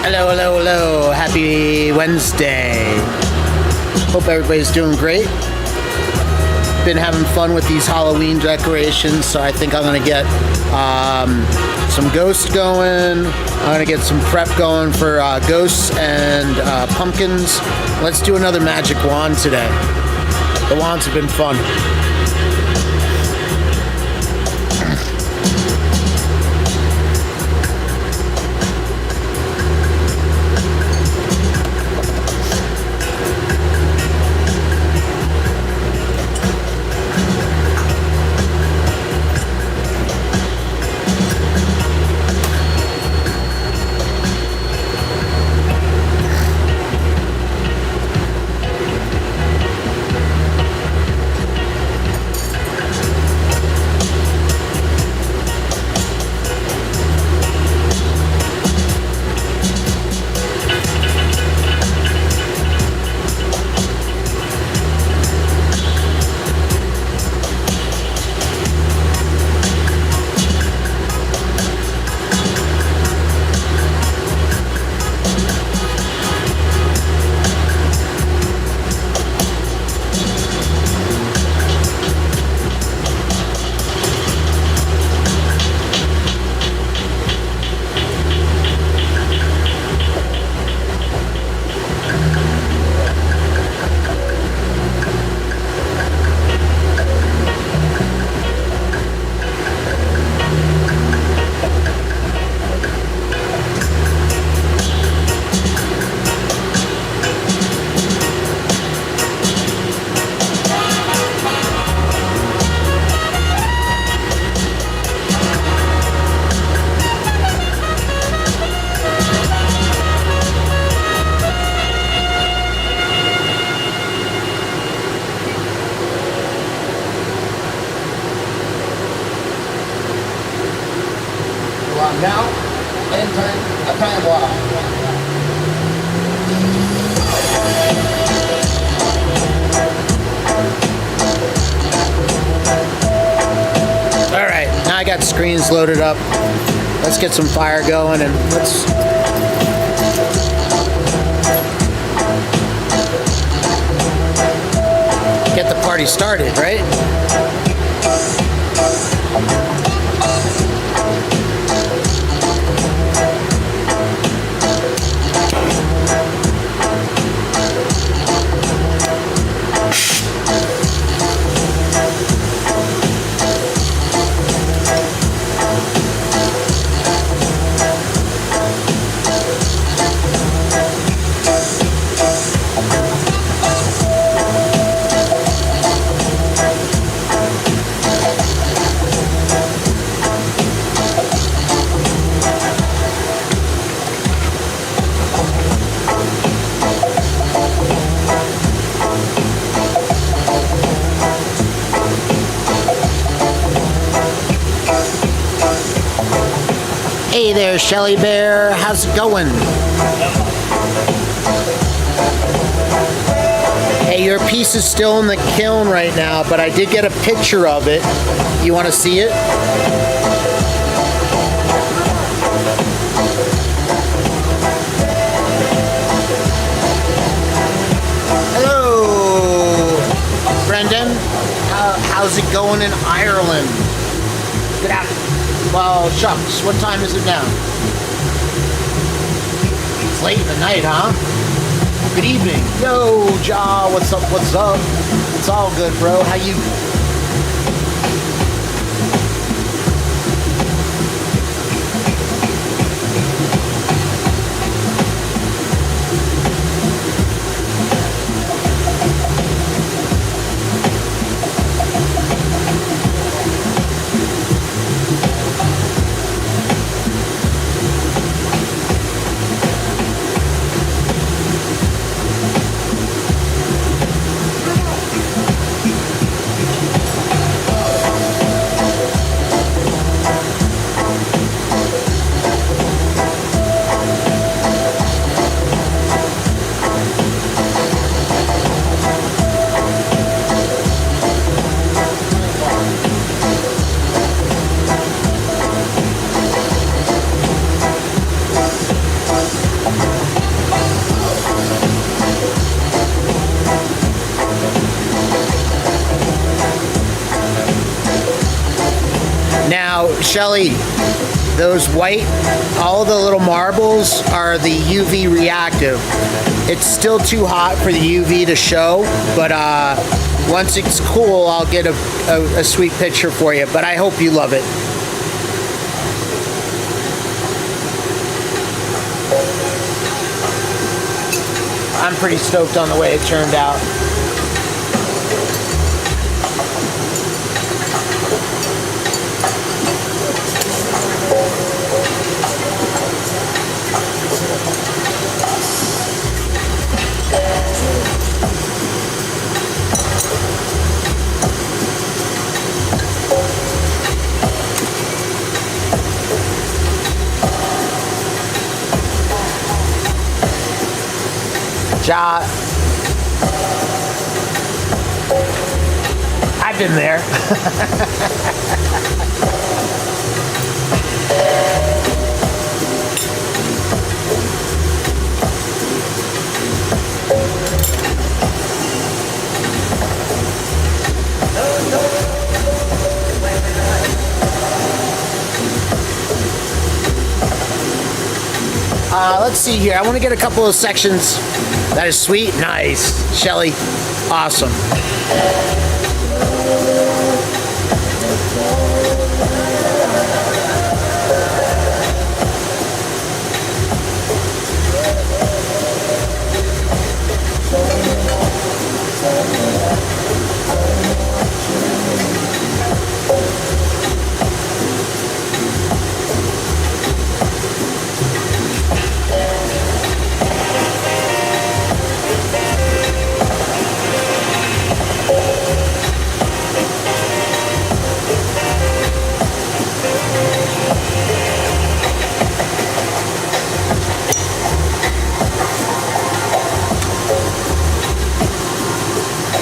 Hello, hello, hello. Happy Wednesday. Hope everybody's doing great. Been having fun with these Halloween decorations, so I think I'm going to get some ghosts going. I'm going to get some prep going for ghosts and pumpkins. Let's do another magic wand today. The wands have been fun. Now, entering a time warp. All right, now I got screens loaded up. Let's get some fire going and let's get the party already started, right? Hey there, Shelly Bear. How's it going? Hey, your piece is still in the kiln right now, but I did get a picture of it. You want to see it? Hello, Brendan. How's it going in Ireland? Good afternoon. Well, shucks, what time is it now? It's late in the night, huh? Good evening. Yo, Ja, what's up, what's up? It's all good, bro. How you? Now, Shelly, those white, all the little marbles are the UV reactive. It's still too hot for the UV to show, but once it's cool, I'll get a sweet picture for you. But I hope you love it. I'm pretty stoked on the way it turned out. Ja, I've been there. Let's see here. I want to get a couple of sections. That is sweet. Nice. Shelly. Awesome.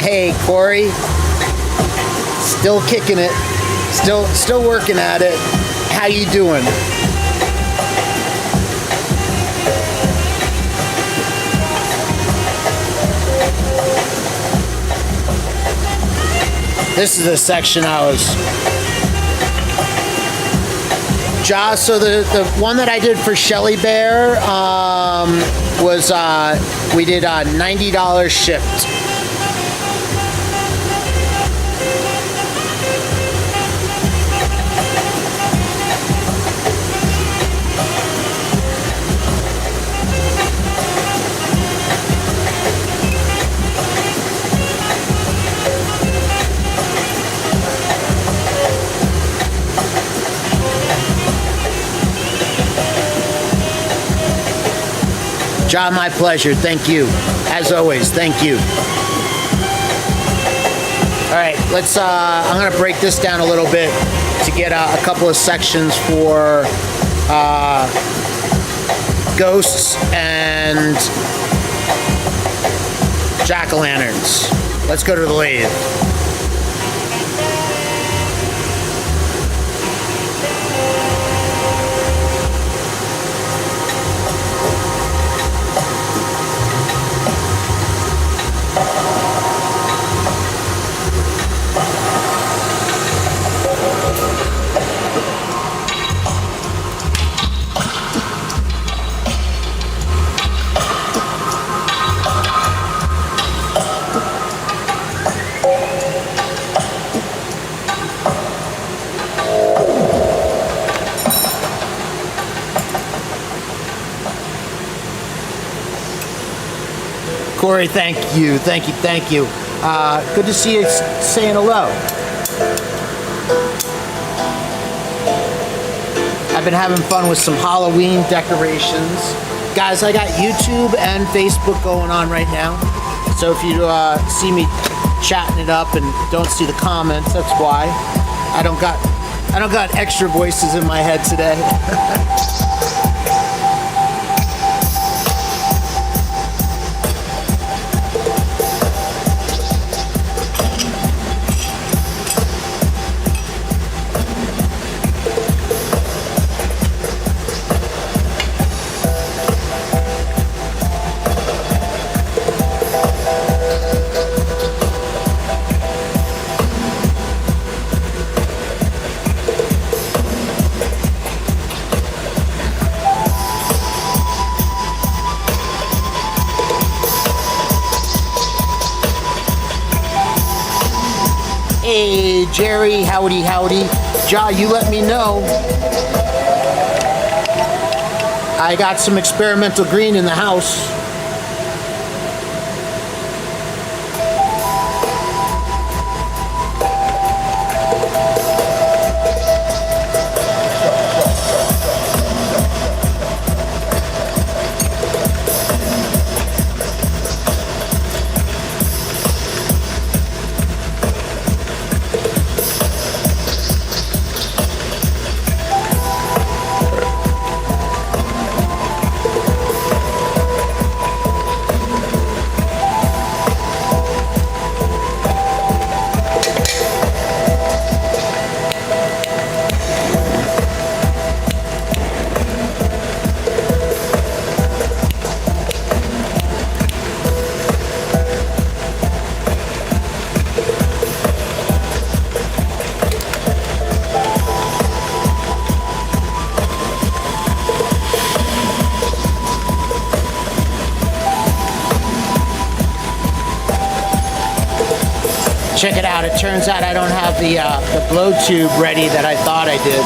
Hey, Corey. Still kicking it. Still working at it. How you doing? This is the section I was. So the one that I did for Shelly Bear was we did $90 shipped. John, my pleasure. Thank you. As always, thank you. All right, let's. I'm gonna break this down a little bit to get a couple of sections for ghosts and jack-o'-lanterns. Let's go to the lathe. Corey, thank you. Good to see you saying hello. I've been having fun with some Halloween decorations. Guys, I got YouTube and Facebook going on right now. So if you see me chatting it up and don't see the comments, that's why. I don't got extra voices in my head today. Hey, Jerry, howdy. Ja, you let me know. I got some experimental green in the house. Check it out. It turns out I don't have the blow tube ready that I thought I did.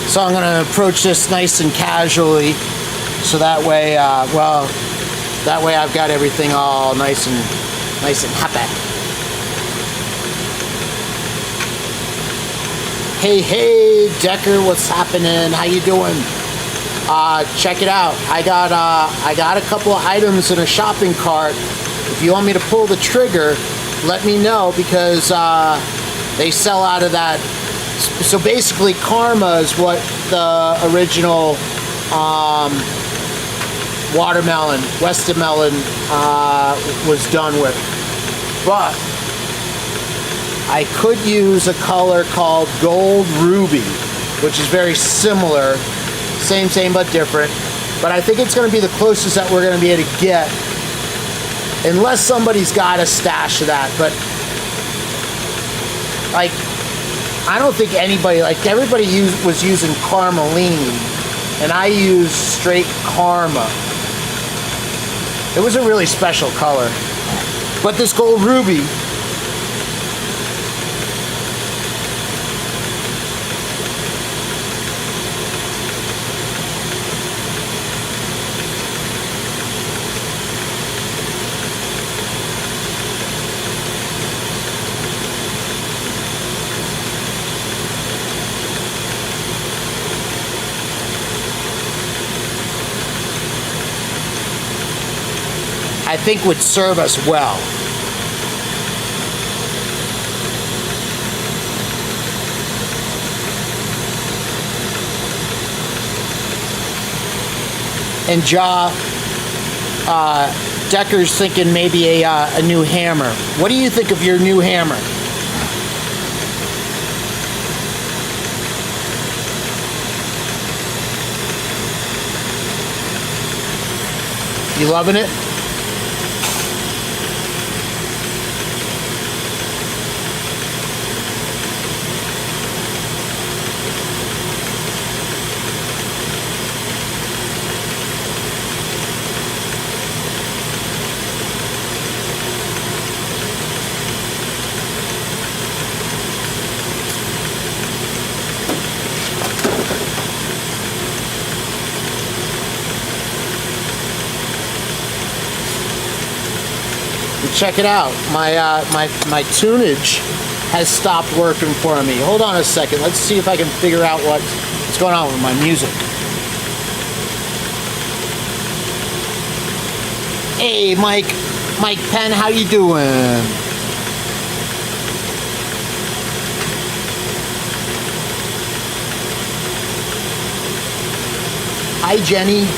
So I'm going to approach this nice and casually, so that way, that way I've got everything all nice and happy. Hey, Decker, what's happening? How you doing? Check it out. I got a couple of items in a shopping cart. If you want me to pull the trigger, let me know, because they sell out of that So basically, Karma is what the original watermelon, Westie melon, was done with. But I could use a color called Gold Ruby, which is very similar, same but different. But I think it's going to be the closest that we're going to be able to get, unless somebody's got a stash of that. But like, I don't think anybody, like everybody was using Carmeline, and I used straight Karma. It was a really special color. But this Gold Ruby, I think would serve us well. And Decker's thinking maybe a new hammer. What do you think of your new hammer? You loving it? Check it out. My tunage has stopped working for me. Hold on a second. Let's see if I can figure out what's going on with my music. Hey, Mike Penn, how you doing? Hi, Jenny.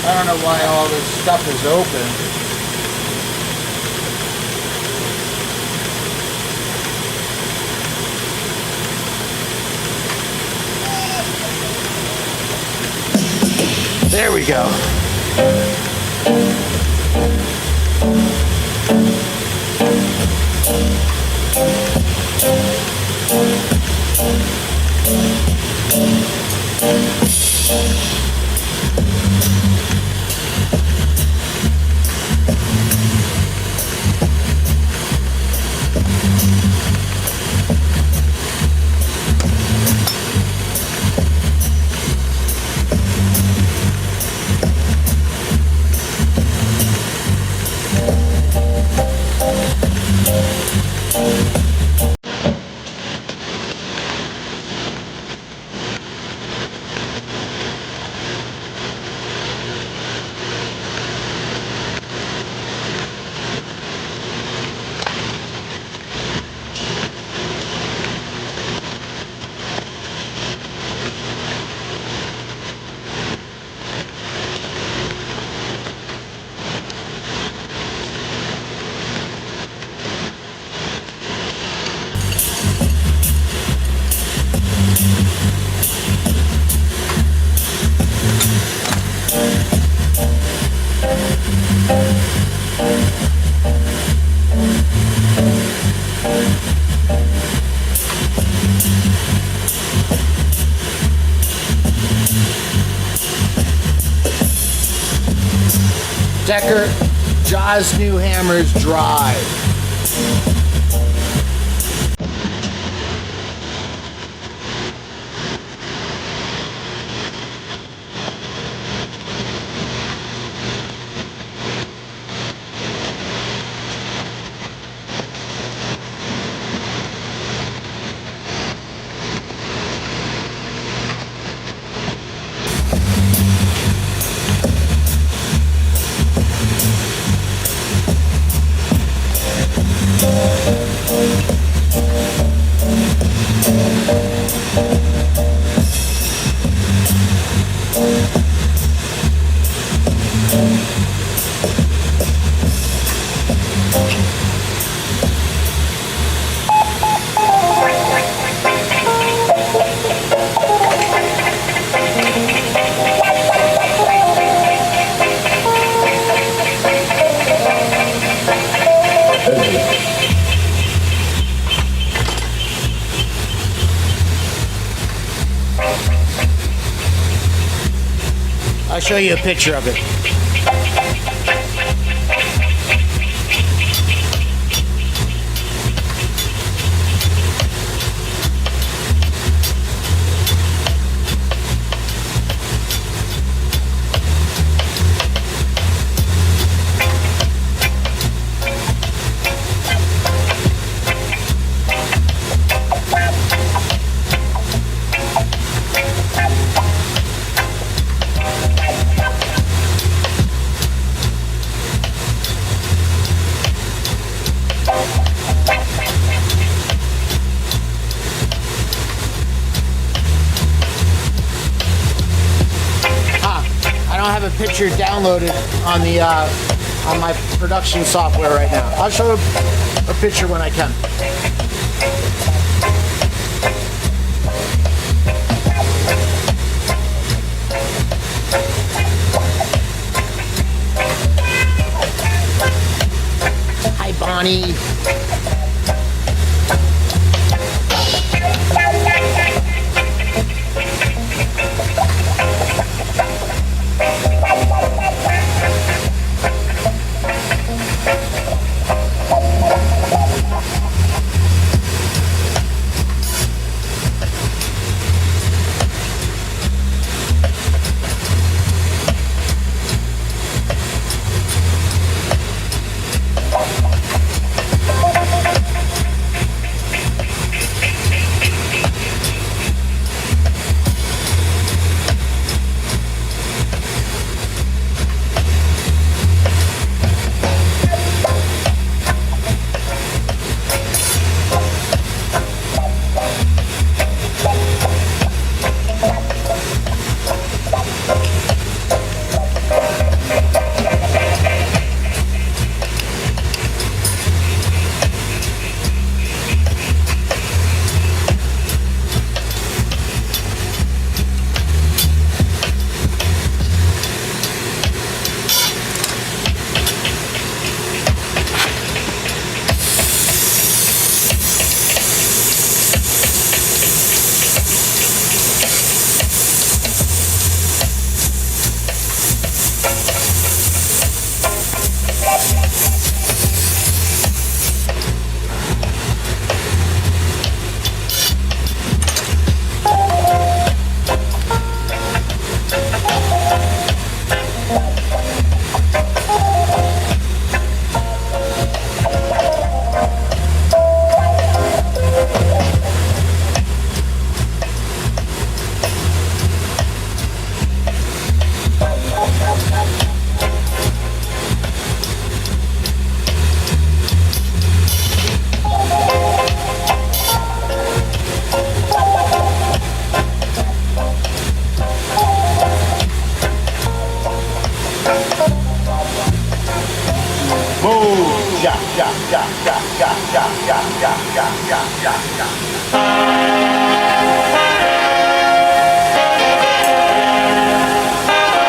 I don't know why all this stuff is open. There we go. Decker Jaws New Hammers Drive. I'll show you a picture of it. I don't have a picture downloaded on the on my production software right now. I'll show a picture when I can. Hi, Bonnie.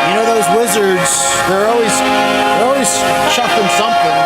You know those wizards, they're always chucking something.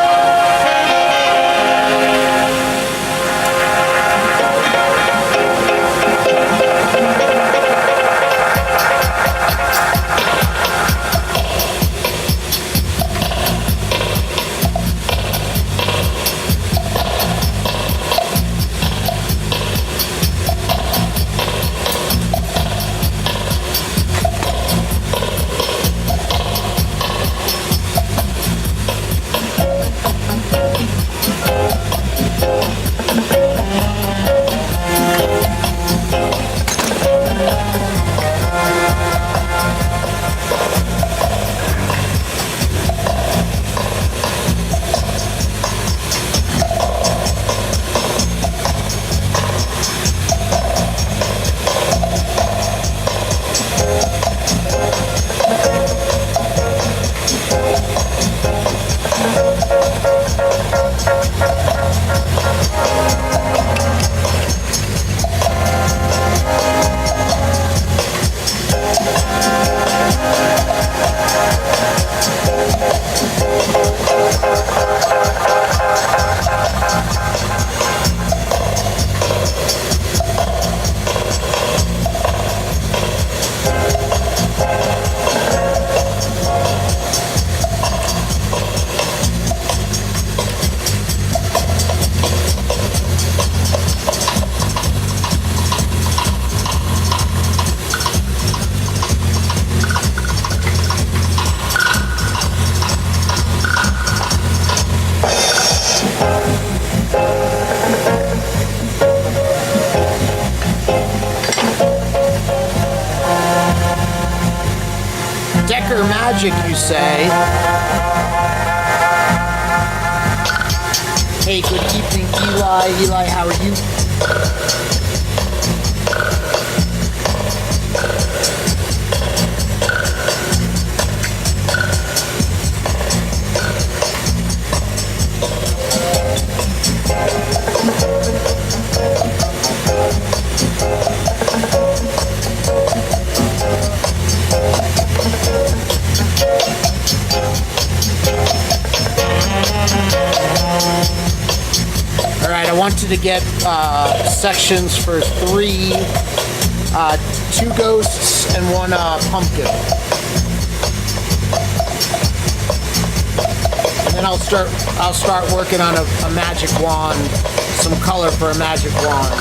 Decker magic, you say? Hey, good evening, Eli. Eli, how are you? Alright, I wanted to get sections for 3, 2 ghosts and 1 pumpkin. And then I'll start working on a magic wand, some color for a magic wand.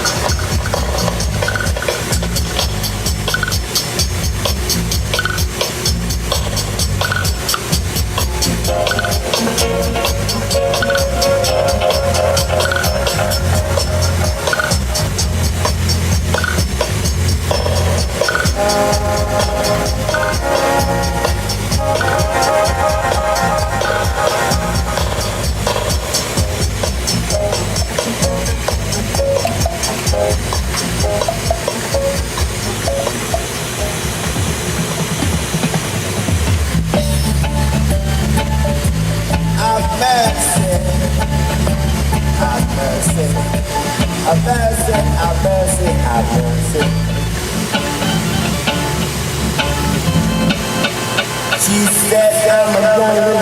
She said I'm a golden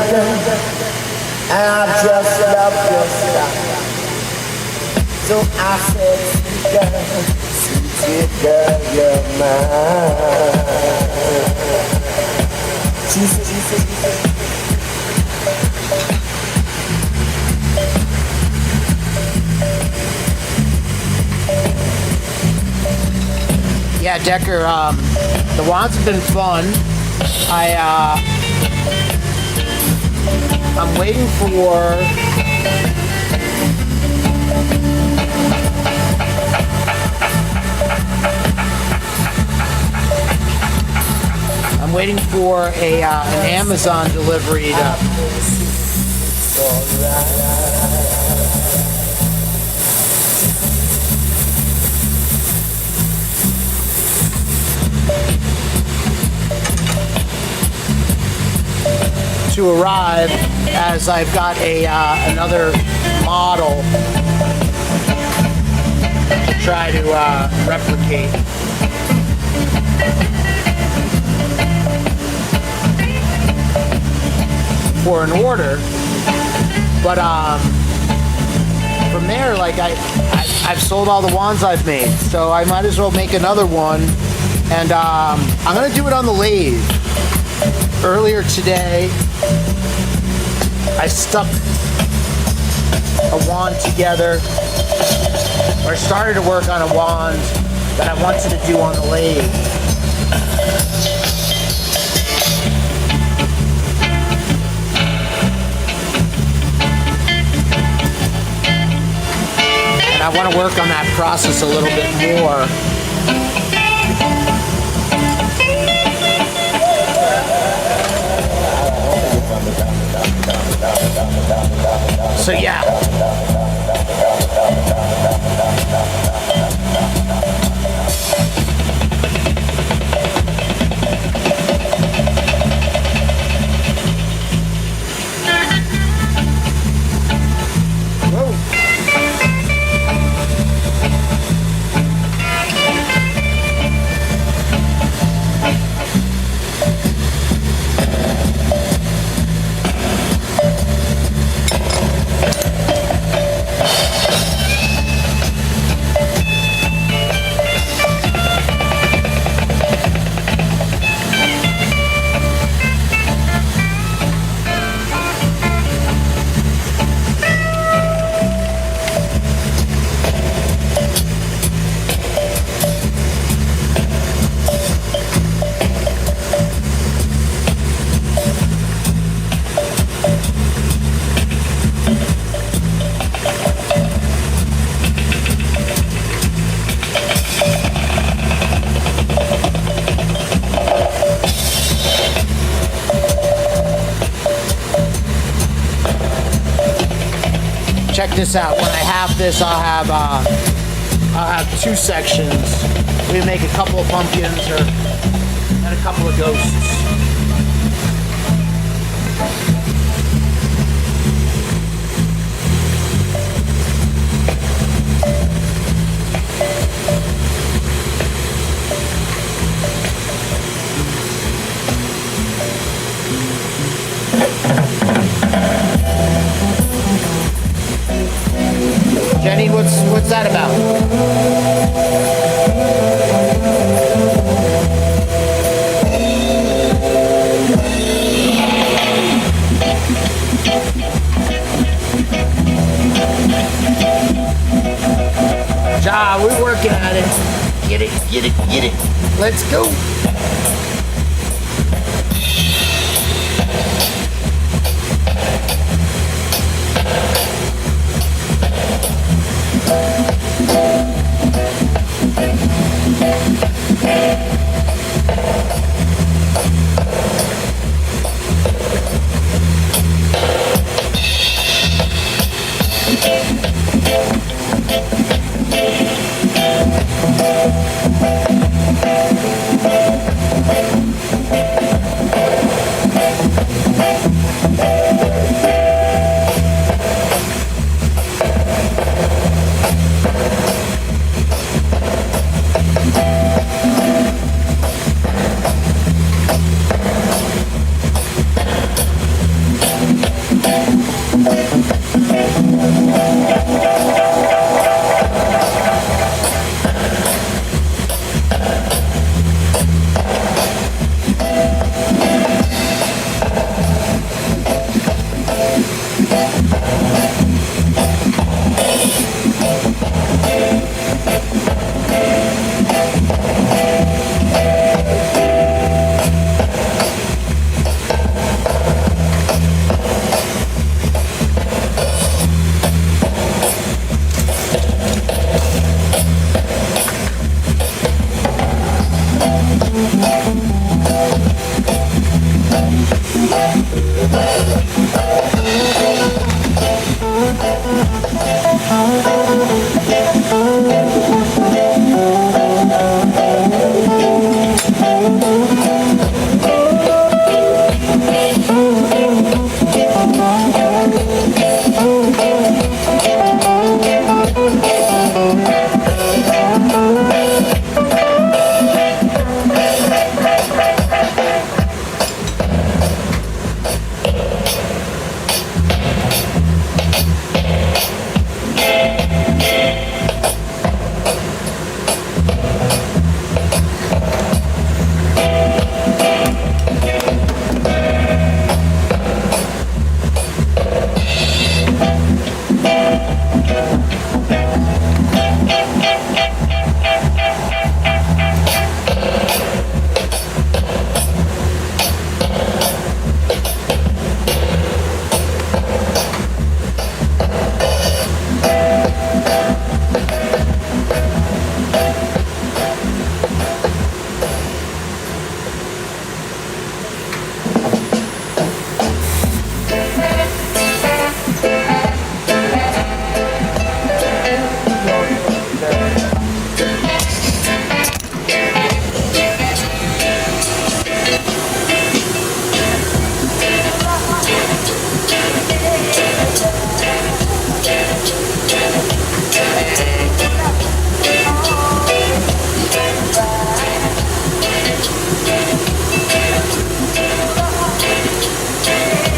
and I just love your style. So I said, sweet girl, you're mine. She said, Yeah, Decker, the wands have been fun. I'm waiting for an Amazon delivery to arrive, as I've got another model to try to replicate. For an order, but from there, like I've sold all the wands I've made, so I might as well make another one, and I'm gonna do it on the lathe. Earlier today, I stuck a wand together, or started to work on a wand that I wanted to do on the lathe. And I want to work on that process a little bit more. So yeah. this out. When I have this, I'll have two sections. We make a couple of pumpkins and a couple of ghosts. Jenny, what's that about? Ja, we're working at it. Get it, get it, get it. Let's go.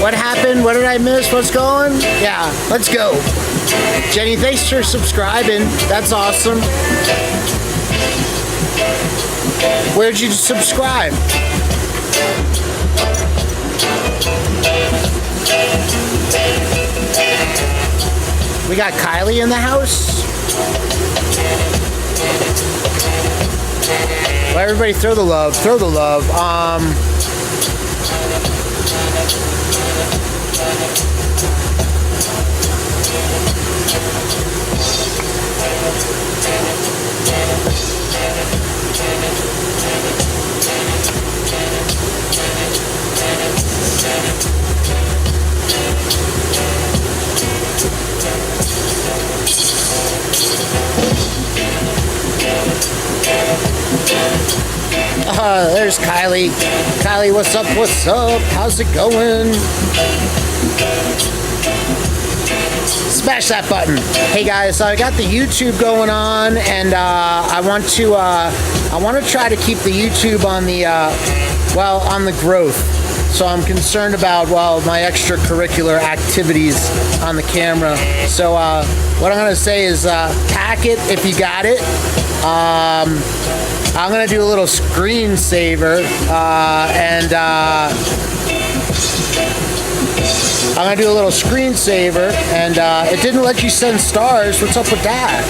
What happened? What did I miss? What's going? Yeah, let's go. Jenny, thanks for subscribing. That's awesome. Where'd you subscribe? We got Kylie in the house. Well, everybody throw the love. Throw the love. there's Kylie. Kylie, what's up? What's up? How's it going? Smash that button. Hey guys, so I got the YouTube going on, and I want to try to keep the YouTube on the on the growth. So I'm concerned about my extracurricular activities on the camera. So what I'm gonna say is pack it if you got it. I'm gonna do a little screensaver and. I'm gonna do a little screensaver, and it didn't let you send stars. What's up with that?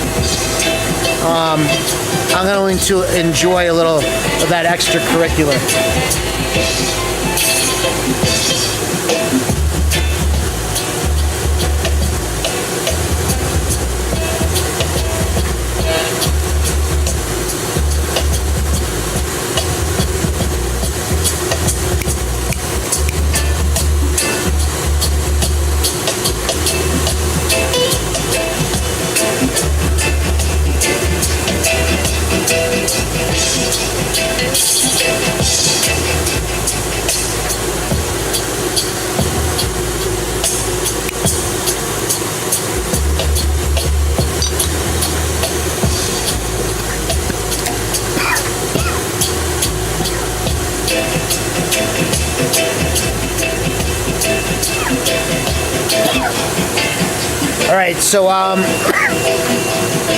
I'm going to enjoy a little of that extracurricular. All right, so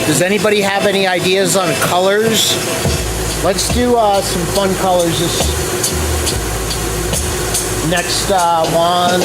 does anybody have any ideas on colors? Let's do some fun colors this next one.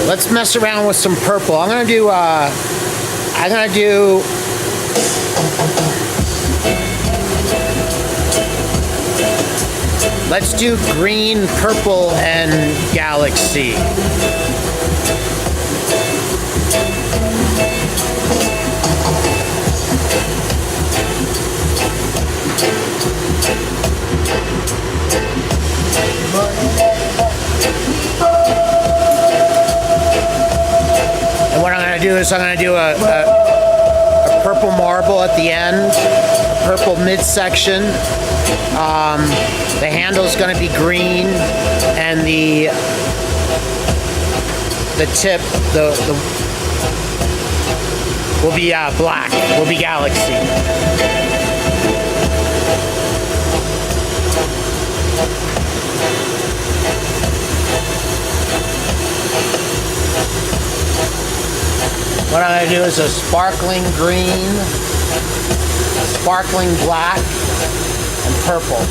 Let's mess around with some purple. I'm gonna do let's do green, purple, and galaxy. And what I'm going to do is I'm going to do a purple marble at the end, a purple midsection. The handle's going to be green, and the tip will be black. Will be galaxy. What I'm going to do is a sparkling green, a sparkling black, and purple.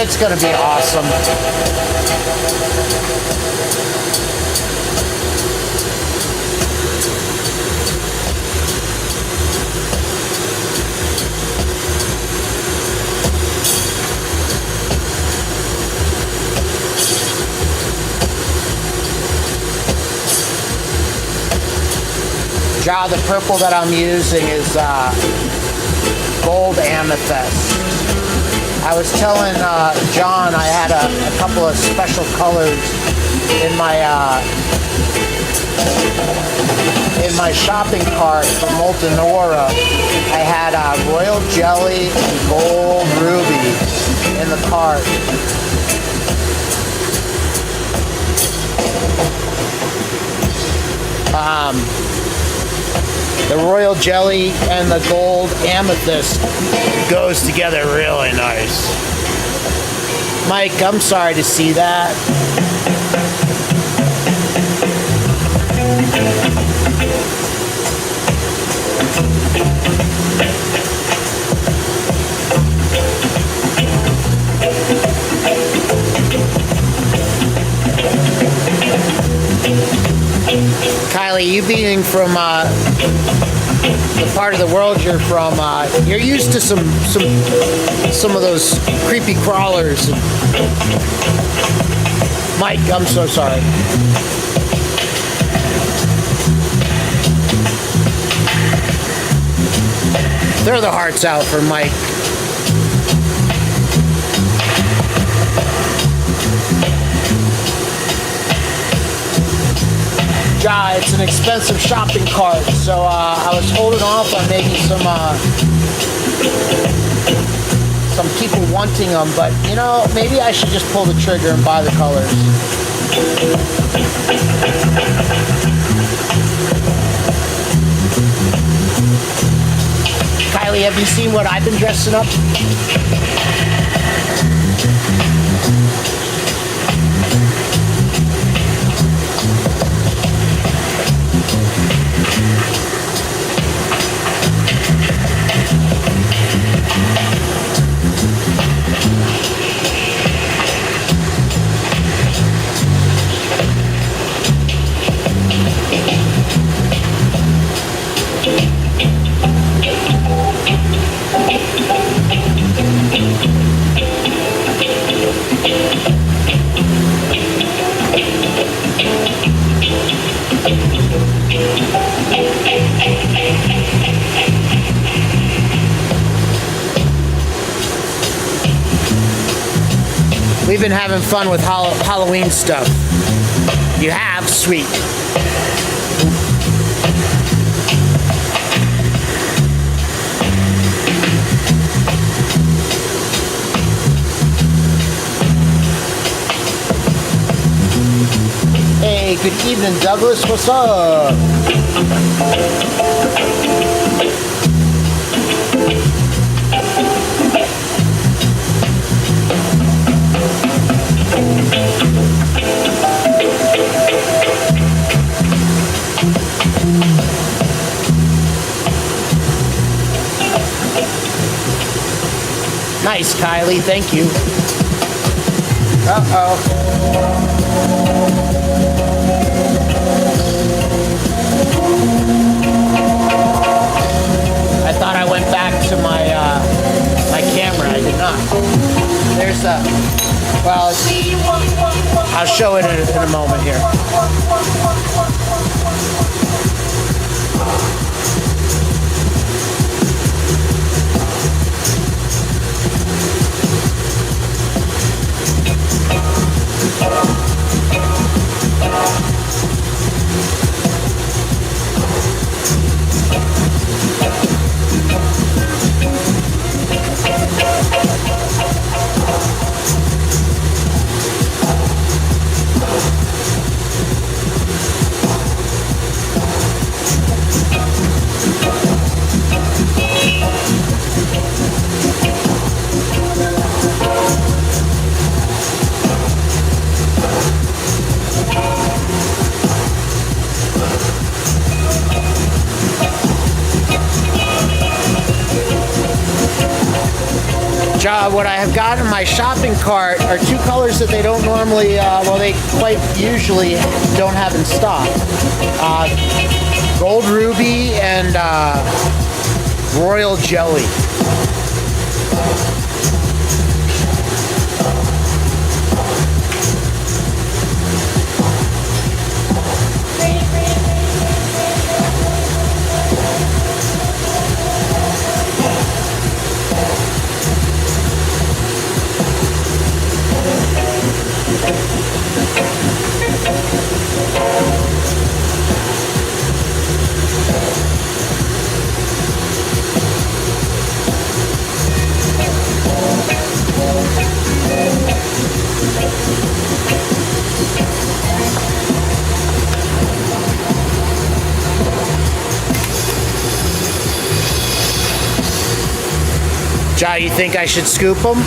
It's going to be awesome. The purple that I'm using is gold amethyst. I was telling John I had a couple of special colors in my in my shopping cart from Moltenora, I had royal jelly and gold ruby in the cart. The royal jelly and the gold amethyst goes together really nice. Mike, I'm sorry to see that. Kylie, you being from the part of the world you're from, you're used to some of those creepy crawlers. Mike, I'm so sorry. Throw the hearts out for Mike. It's an expensive shopping cart, so I was holding off on maybe some people wanting them, but you know, maybe I should just pull the trigger and buy the colors. Kylie, have you seen what I've been dressing up? We've been having fun with Halloween stuff. You have? Sweet. Hey, good evening, Douglas. What's up? Nice, Kylie. Thank you. Uh-oh. I thought I went back to my my camera. I did not. There's a... Well, I'll show it in a moment here. What I have got in my shopping cart are two colors that they don't normally, well, they quite usually don't have in stock. Gold ruby and royal jelly. Jai, you think I should scoop them?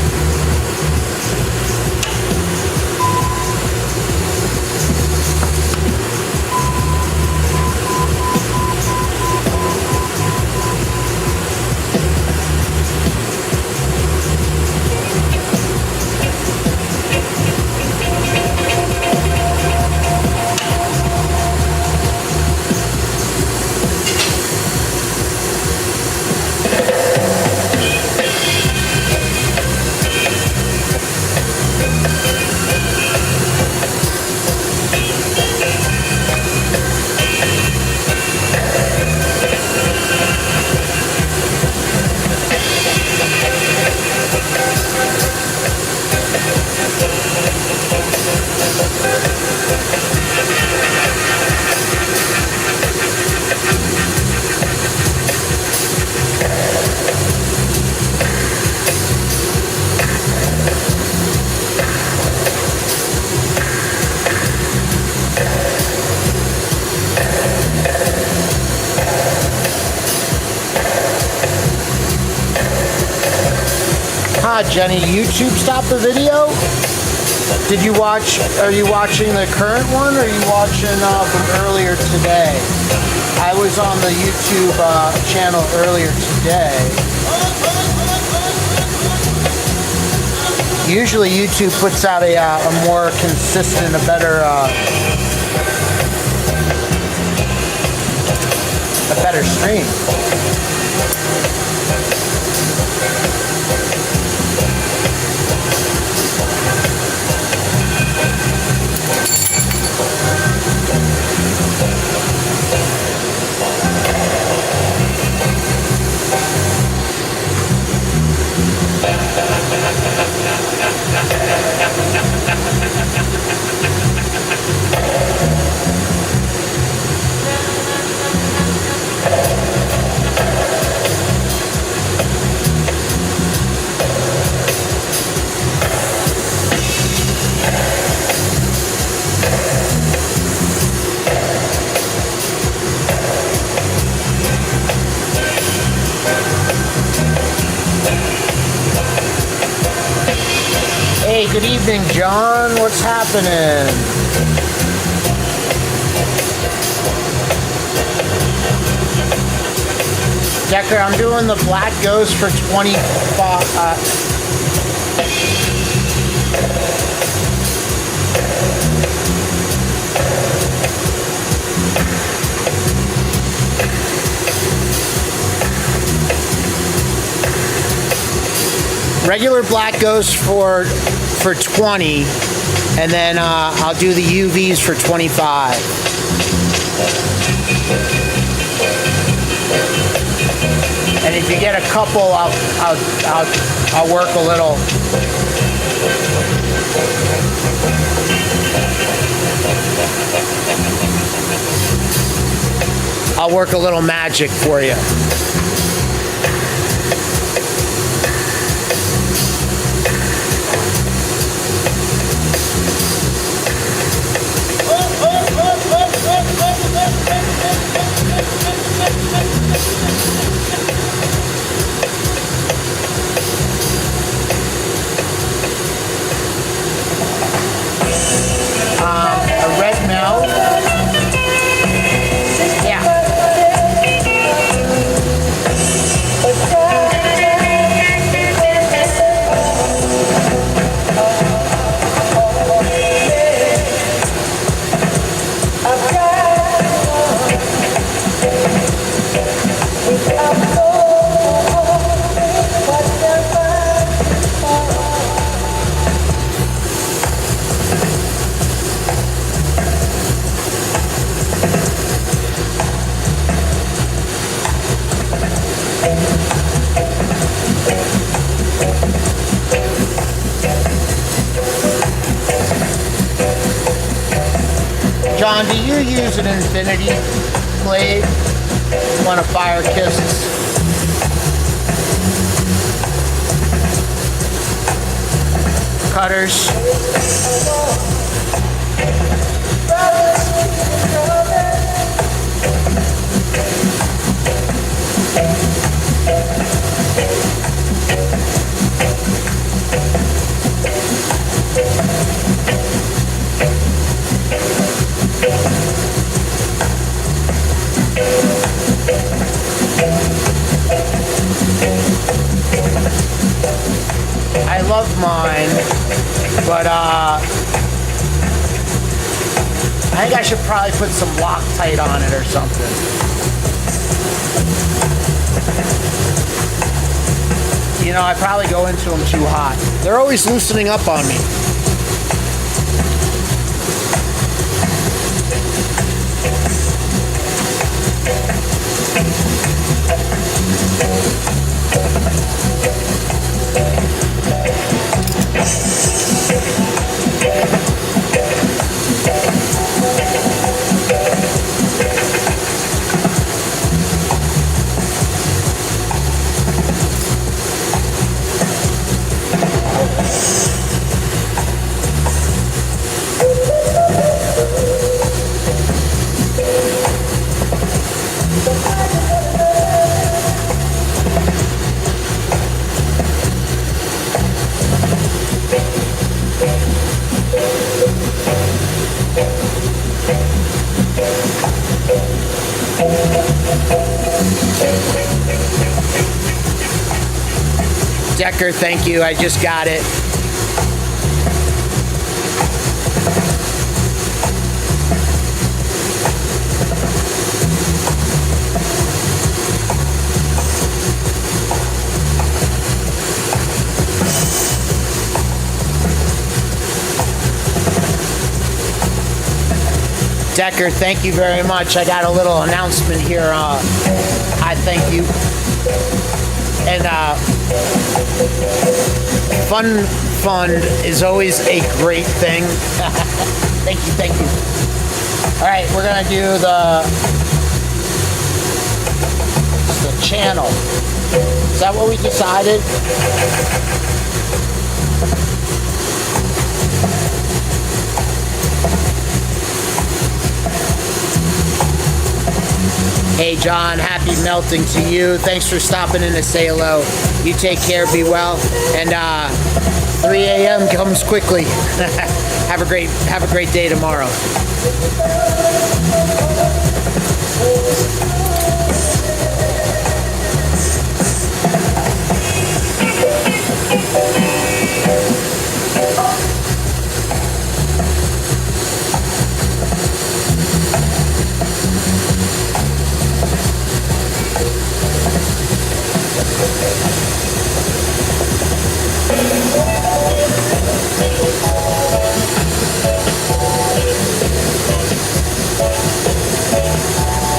Jenny, YouTube stopped the video? Did you watch, are you watching the current one or are you watching from earlier today? I was on the YouTube channel earlier today. Usually YouTube puts out a more consistent, a better stream. Hey, good evening, John. What's happening? Decker, I'm doing the black ghost for 25. Regular black ghost for 20, and then I'll do the UVs for 25. And if you get a couple, I'll work a little. I'll work a little magic for you. A red melt. Yeah. John, do you use an infinity blade? One of Fire Kiss's? Cutters? love mine, but I think I should probably put some Loctite on it or something. You know, I probably go into them too hot. They're always loosening up on me. Decker, thank you. I just got it. Decker, thank you very much. I got a little announcement here. I thank you. And Fun Fund is always a great thing. Thank you, thank you. All right, we're gonna do the channel. Is that what we decided? Hey John, happy melting to you. Thanks for stopping in to say hello. You take care, be well, and 3 a.m. comes quickly. Have a great day tomorrow.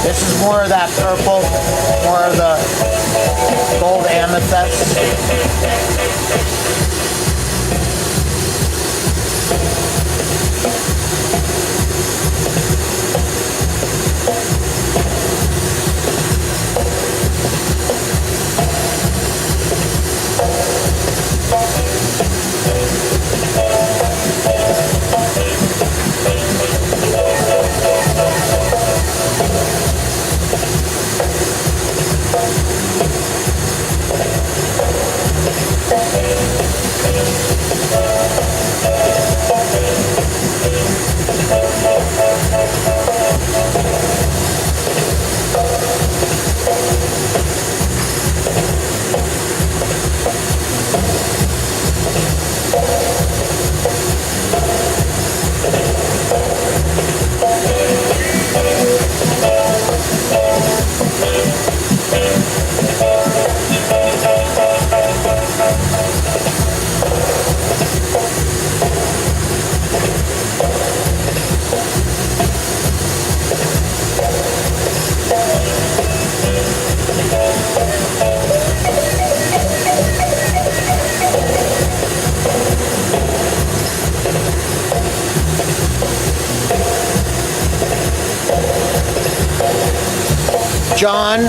This is more of that purple, more of the gold amethyst. John,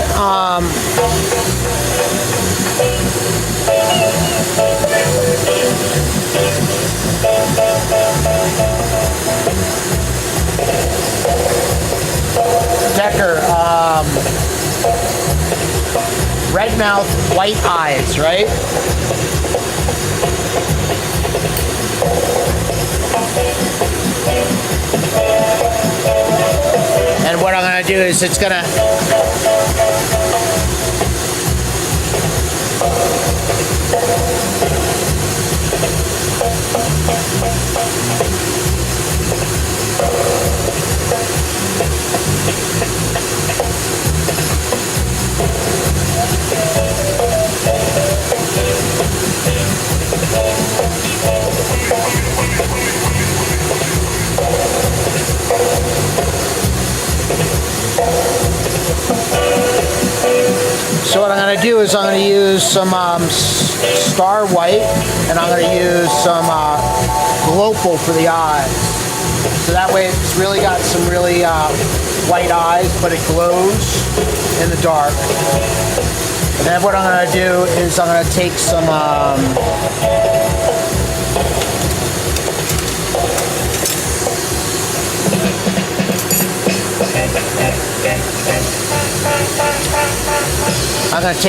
Decker, red mouth, white eyes, right? And what I'm gonna do is it's gonna do is I'm going to use some Star White, and I'm going to use some Glopal for the eyes. So that way it's really got some really white eyes, but it glows in the dark. And then what I'm going to do is I'm going to take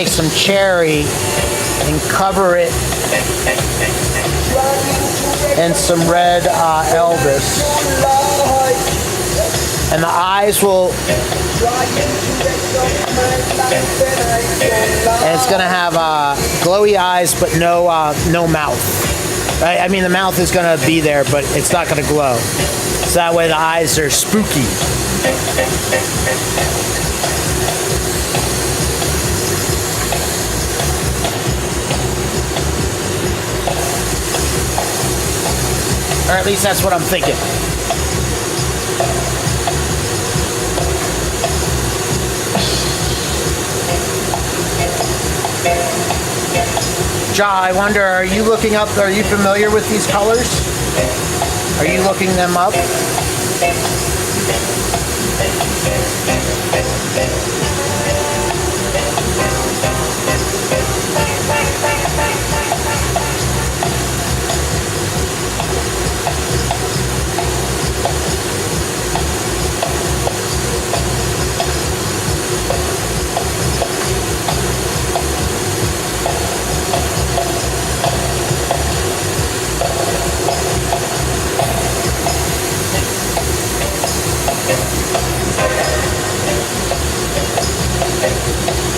some cherry and cover it in some red Elvis. And the eyes will, and it's going to have glowy eyes, but no mouth. I mean, the mouth is going to be there, but it's not going to glow. So that way the eyes are spooky. Or at least that's what I'm thinking. Ja, I wonder, are you familiar with these colors? Are you looking them up?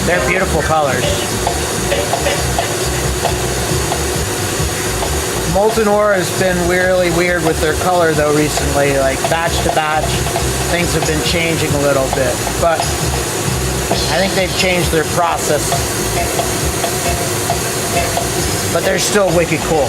They're beautiful colors. Molten Ore has been really weird with their color though recently, like batch to batch, things have been changing a little bit, but I think they've changed their process. But they're still wicked cool.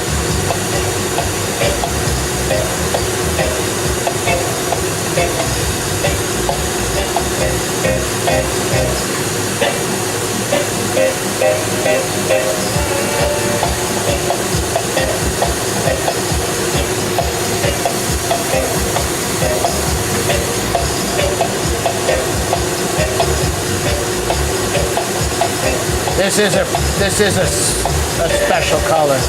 This is a special color.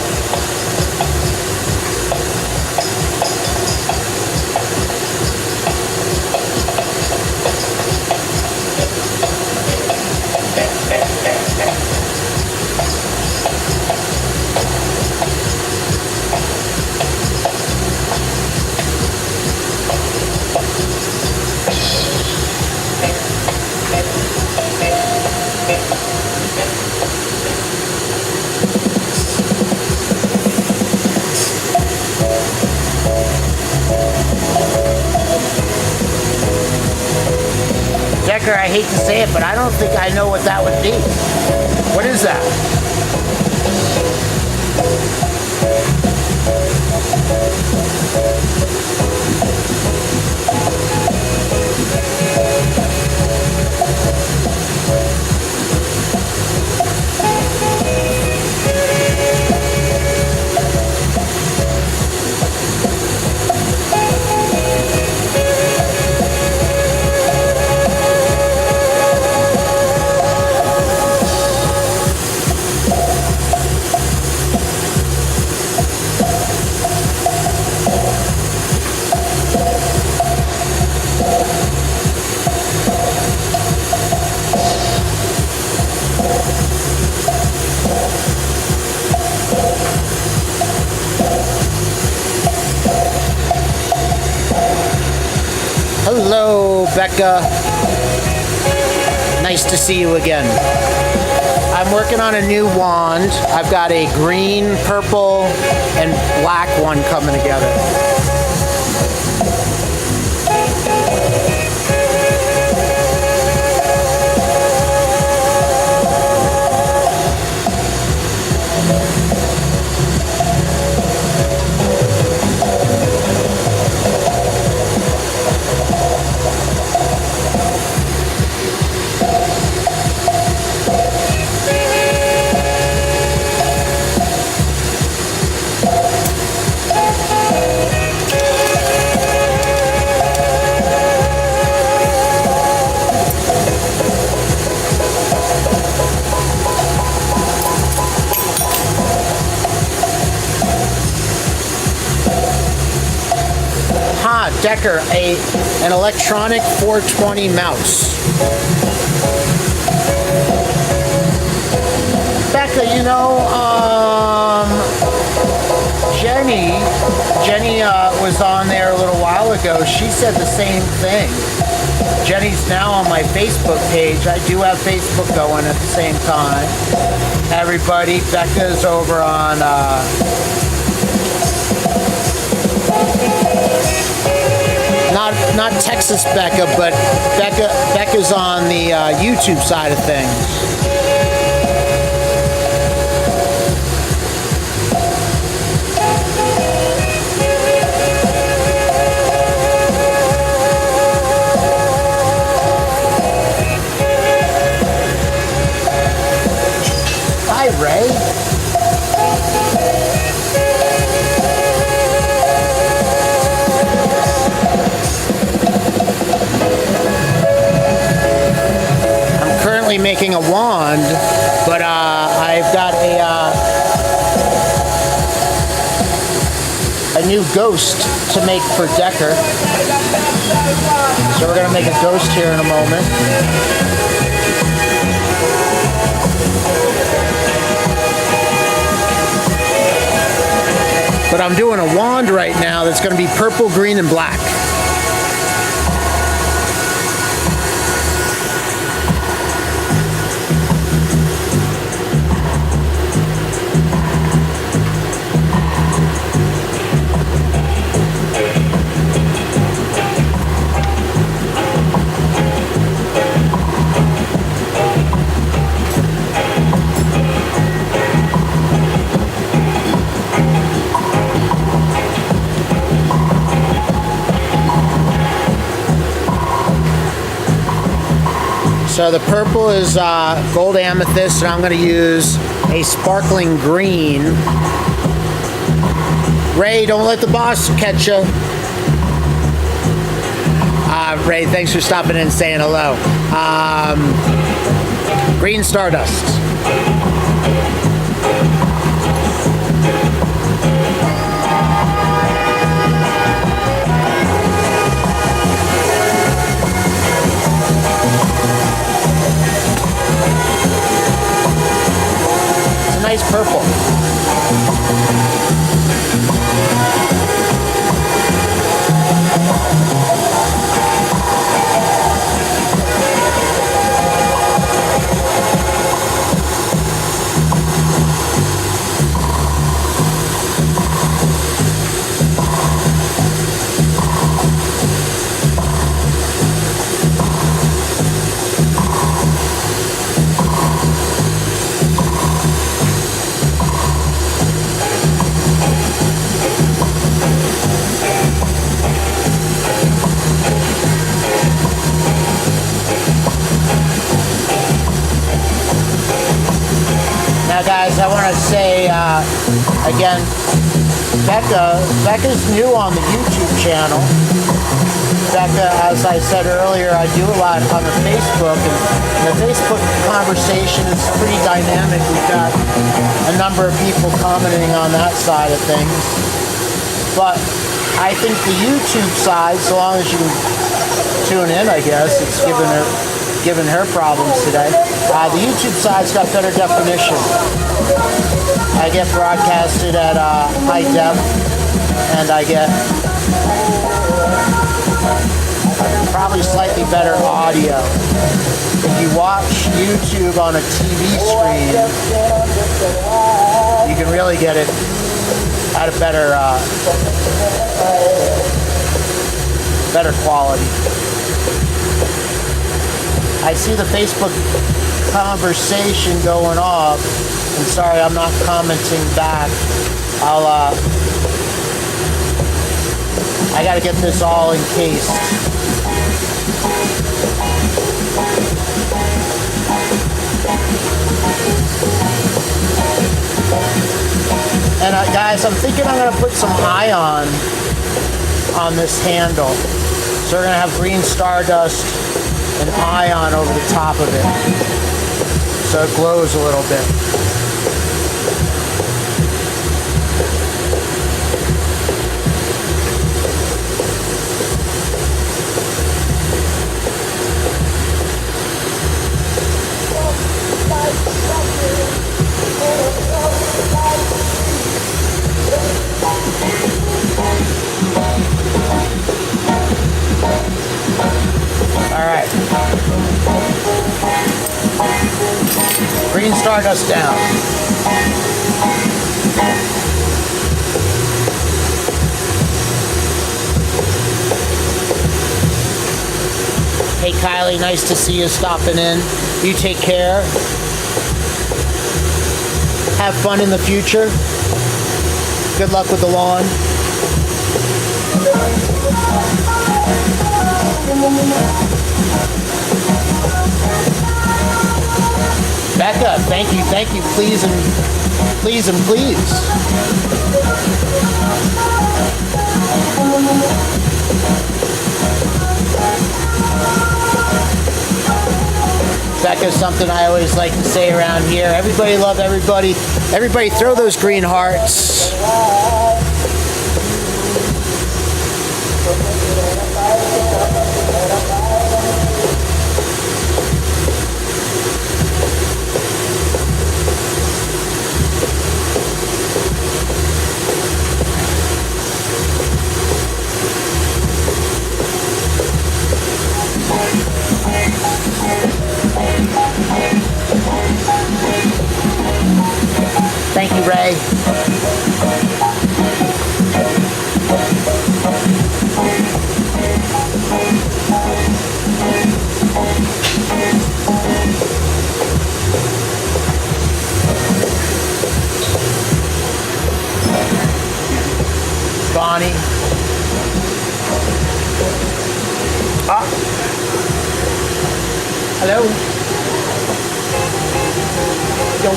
Decker, I hate to say it, but I don't think I know what that would be. What is that? Hello, Becca. Nice to see you again. I'm working on a new wand. I've got a green, purple, and black one coming together. Decker an electronic 420 mouse. Becca, you know, Jenny was on there a little while ago. She said the same thing. Jenny's now on my Facebook page. I do have Facebook going at the same time. Everybody, Becca's over on not Texas Becca, but Becca's on the YouTube side of things. Hi, Ray. I'm currently making a wand, but I've got a new ghost to make for Decker. So we're gonna make a ghost here in a moment. But I'm doing a wand right now that's going to be purple, green, and black. So the purple is gold amethyst, and I'm going to use a sparkling green. Ray, don't let the boss catch you. Ray, thanks for stopping in and saying hello. Green Stardust. Nice purple. Now, guys, I want to say again, Becca's new on the YouTube channel. Becca, as I said earlier, I do a lot on the Facebook, and the Facebook conversation is pretty dynamic. We've got a number of people commenting on that side of things. But I think the YouTube side, so long as you can tune in, I guess, it's given her problems today. The YouTube side's got better definition. I get broadcasted at high def, and I get probably slightly better audio. If you watch YouTube on a TV screen, you can really get it at a better quality. I see the Facebook conversation going off. I'm sorry, I'm not commenting back. I gotta get this all encased. And guys, I'm thinking I'm gonna put some ion on this handle. So we're gonna have green stardust and ion over the top of it, so it glows a little bit. start us down. Hey Kylie, nice to see you stopping in. You take care. Have fun in the future. Good luck with the lawn. Becca, thank you, please and please and please. Becca's something I always like to say around here. Everybody love everybody. Everybody throw those green hearts. Thank you, Ray. Bonnie. Ah. Hello.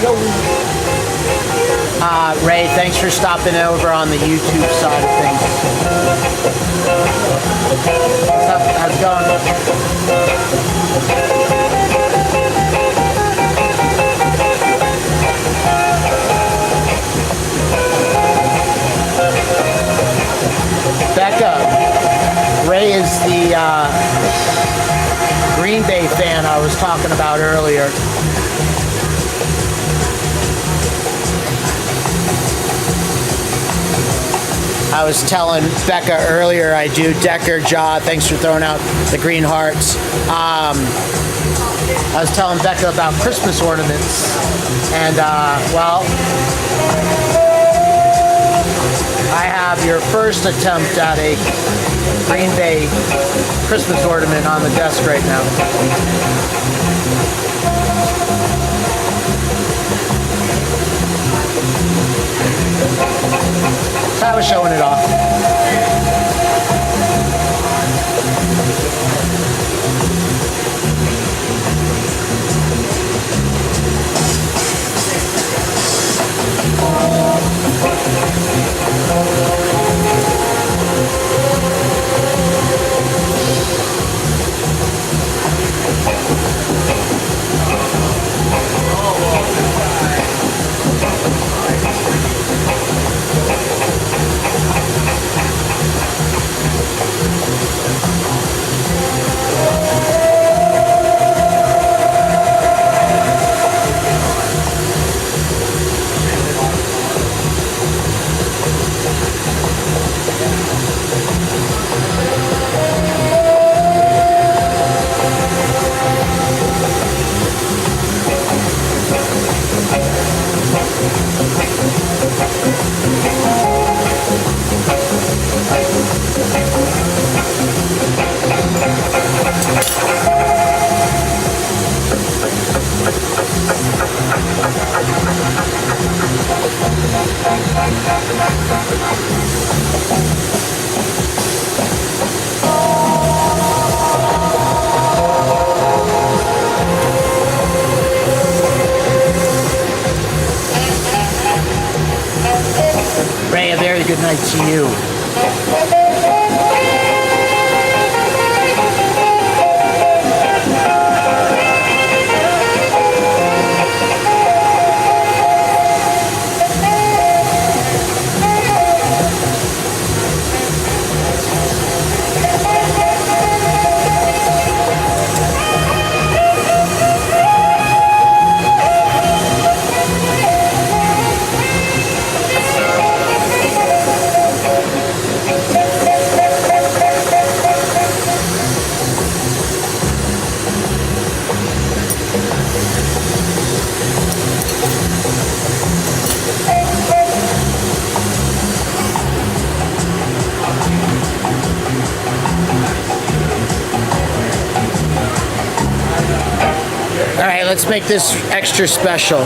Yo. Ray, thanks for stopping over on the YouTube side of things. What's up? How's it going? Becca, Ray is the Green Bay fan I was talking about earlier. I was telling Becca earlier I do Decker, Jaw. Thanks for throwing out the green hearts. I was telling Becca about Christmas ornaments, and well, I have your first attempt at a Green Bay Christmas ornament on the desk right now. I was showing it off. Ray, a very good night to you. Let's make this extra special.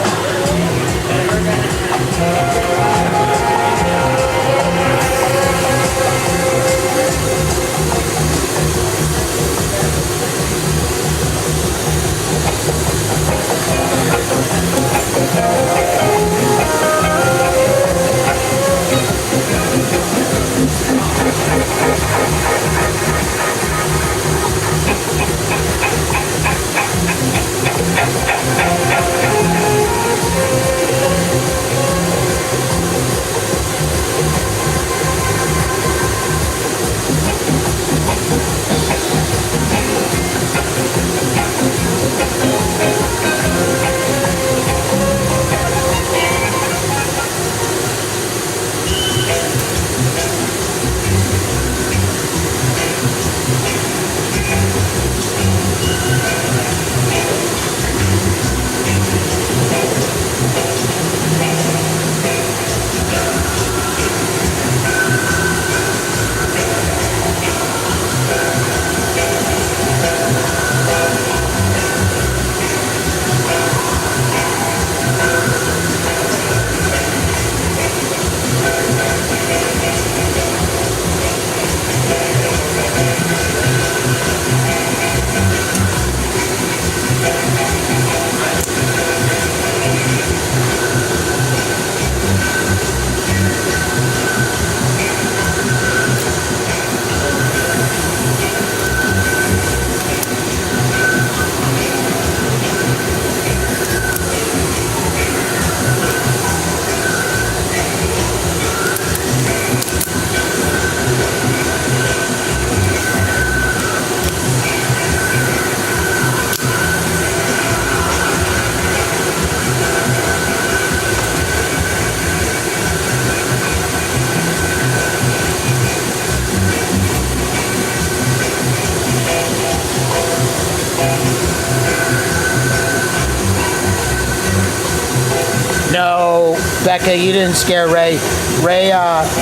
No, Becca, you didn't scare Ray. Ray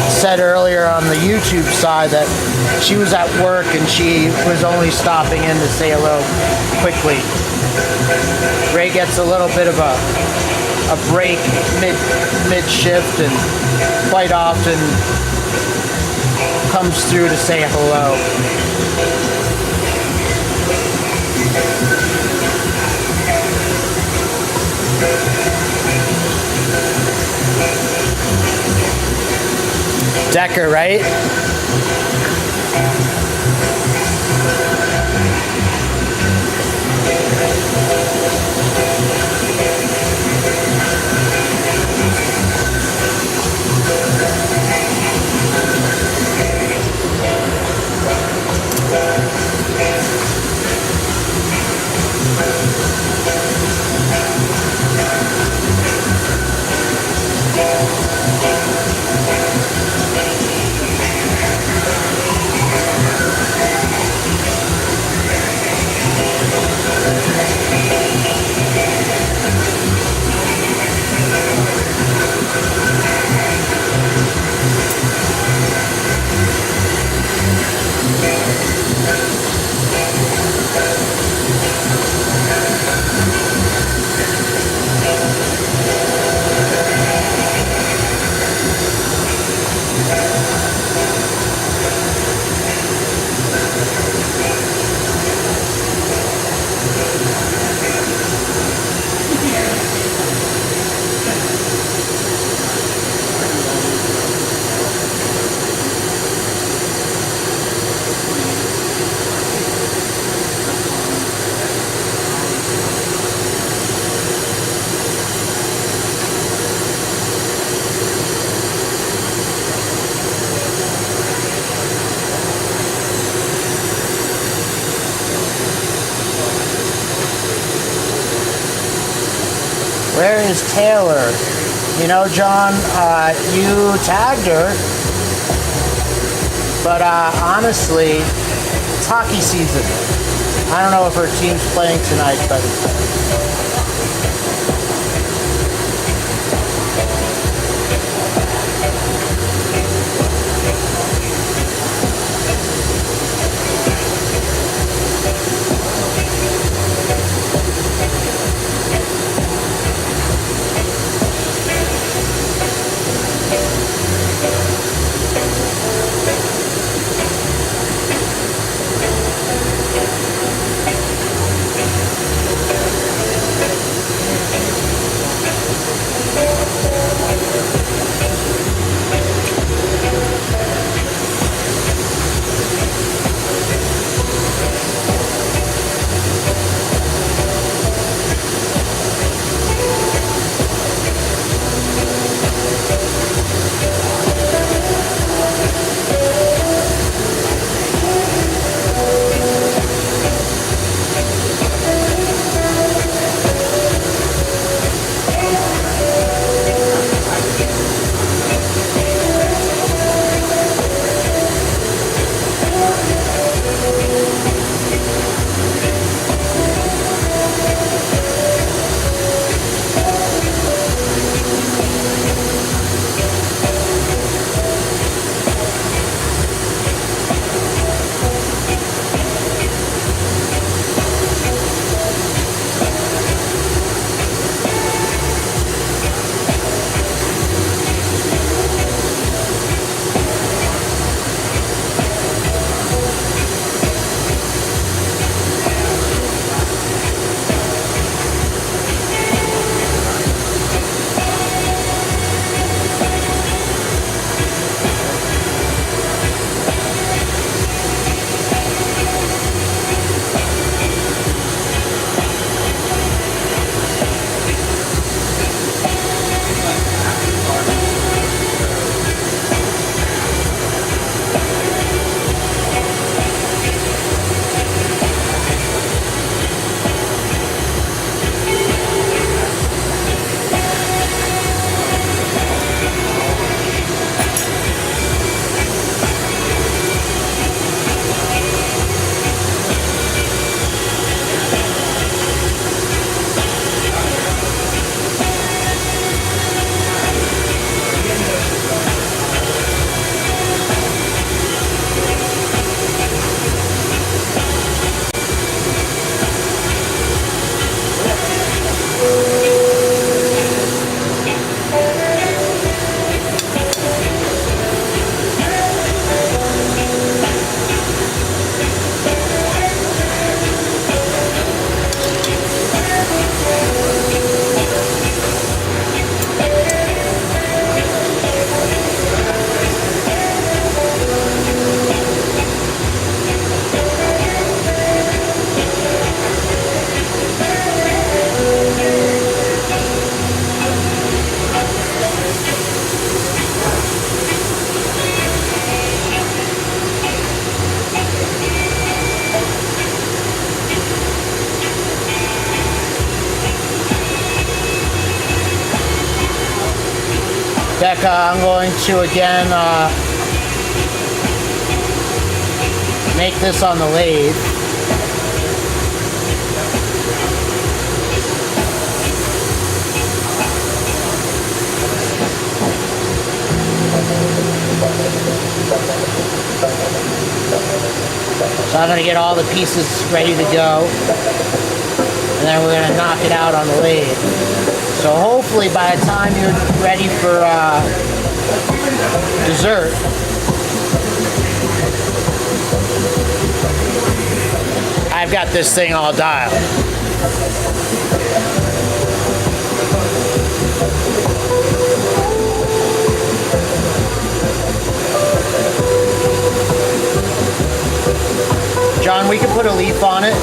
said earlier on the YouTube side that she was at work and she was only stopping in to say hello quickly. Ray gets a little bit of a break mid shift and quite often comes through to say hello. Decker, right? Where is Taylor? You know, John, you tagged her, but honestly, it's hockey season. I don't know if her team's playing tonight, but Becca, I'm going to again make this on the lathe. So I'm going to get all the pieces ready to go, and then we're going to knock it out on the lathe. So hopefully by the time you're ready for dessert, I've got this thing all dialed. John, we could put a leaf on it.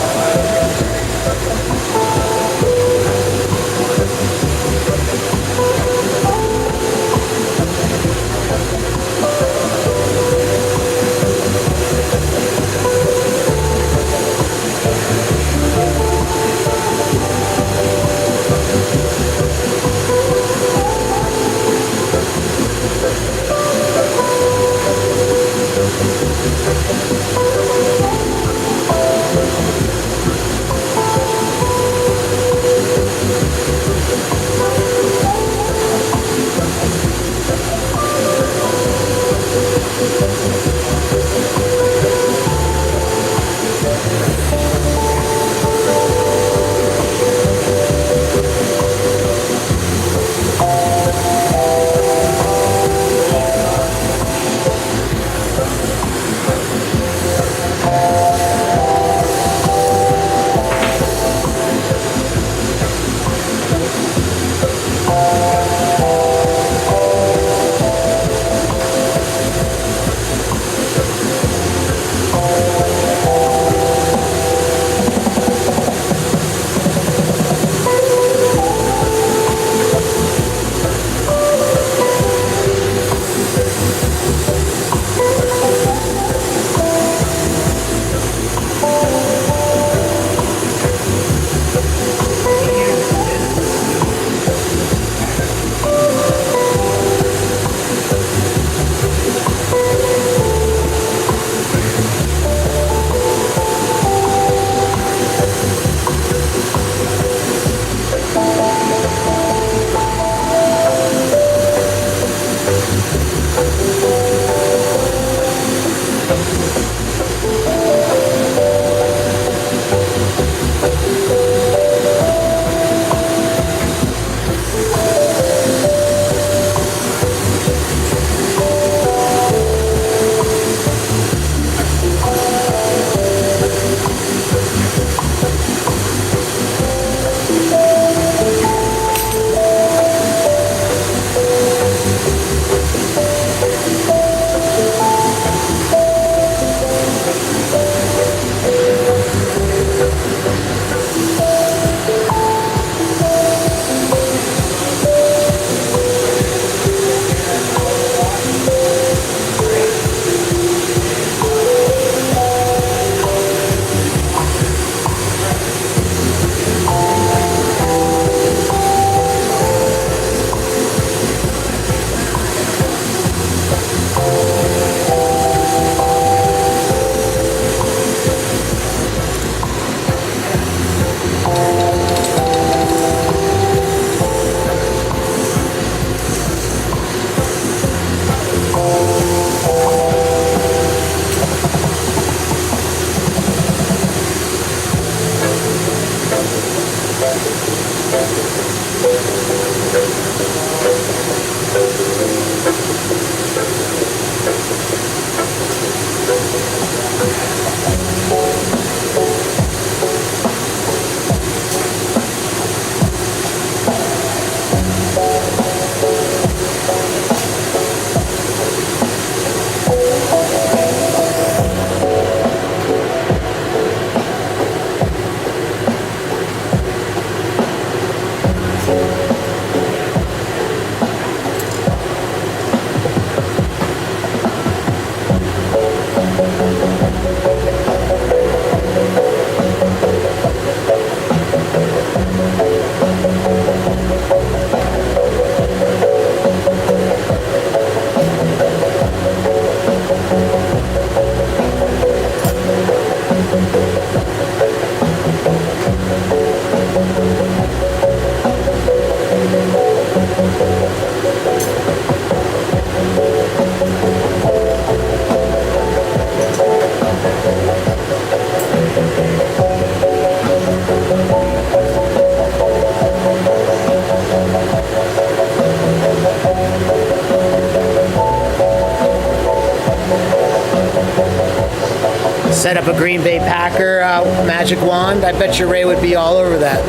Set up a Green Bay Packer magic wand. I bet you Ray would be all over that.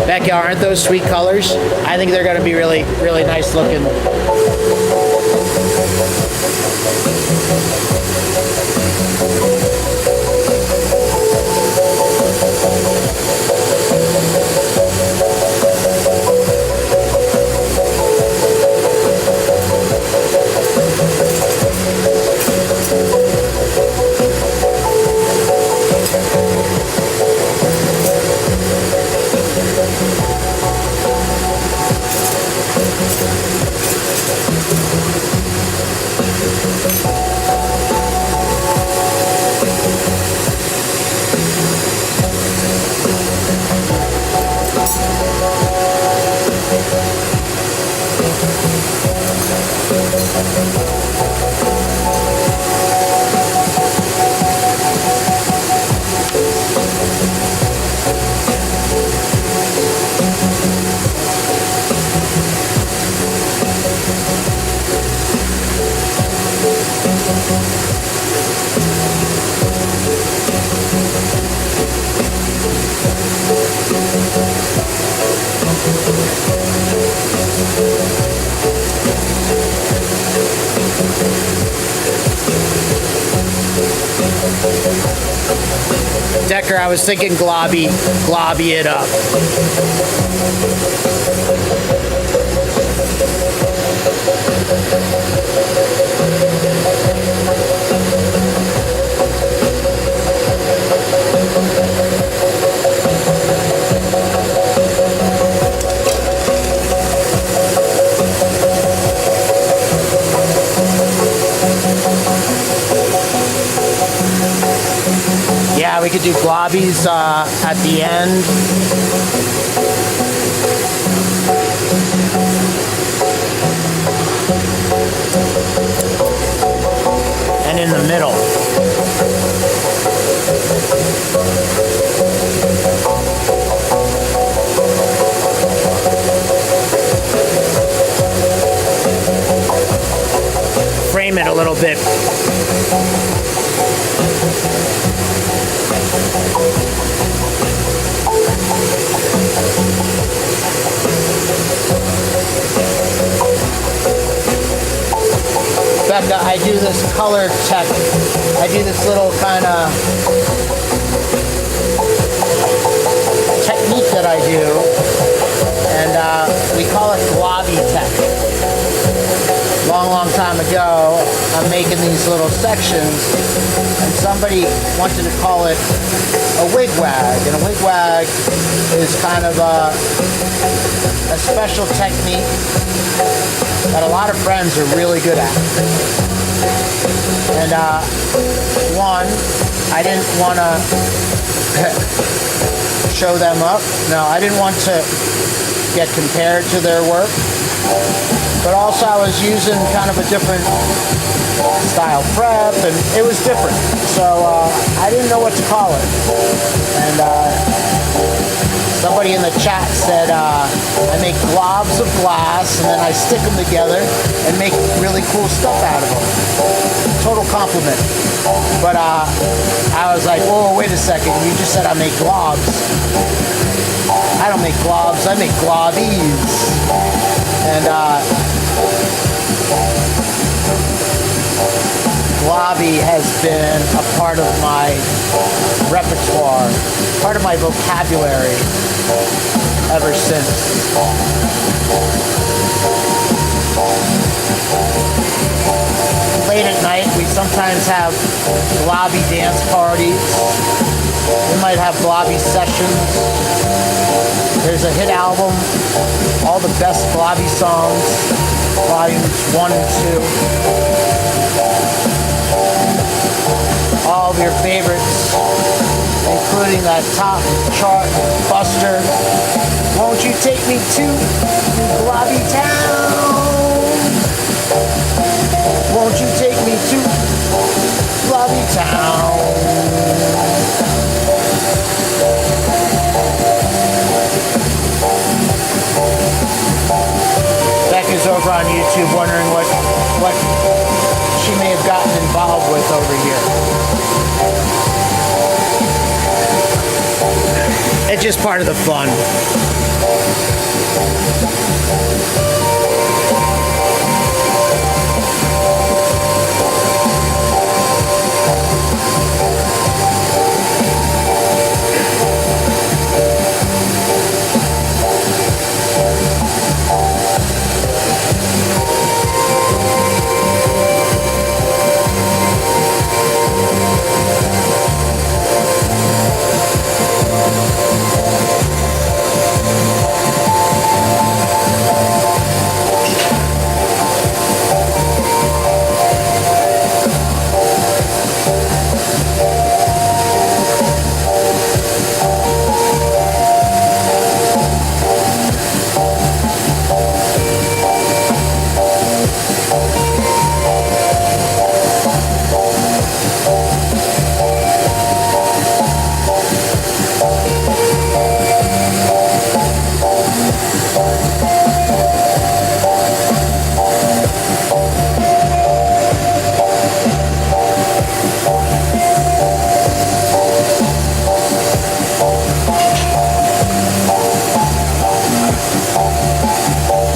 Becky, aren't those sweet colors? I think they're going to be really, really nice looking. Decker, I was thinking globby it up. Yeah, we could do globbies at the end. And in the middle. Frame it a little bit. Becca, I do this color tech. I do this little kind of technique that I do, and we call it globby tech. Long time ago, I'm making these little sections, and somebody wanted to call it a wigwag, and a wigwag is kind of a special technique that a lot of friends are really good at. And one, I didn't want to show them up. No, I didn't want to get compared to their work. But also I was using kind of a different style prep, and it was different. So I didn't know what to call it. And somebody in the chat said I make globs of glass, and then I stick them together and make really cool stuff out of them. Total compliment. But I was like, whoa, wait a second. You just said I make globs. I don't make globs, I make globbies. And globby has been a part of my repertoire, part of my vocabulary ever since. Late at night, we sometimes have globby dance parties. We might have globby sessions. There's a hit album, all the best globby songs, volumes 1 and 2. All of your favorites, including that top chart buster, Won't You Take Me to Globby Town? Won't you take me to Globby Town? Becca's over on YouTube wondering what she may have gotten involved with over here. It's just part of the fun.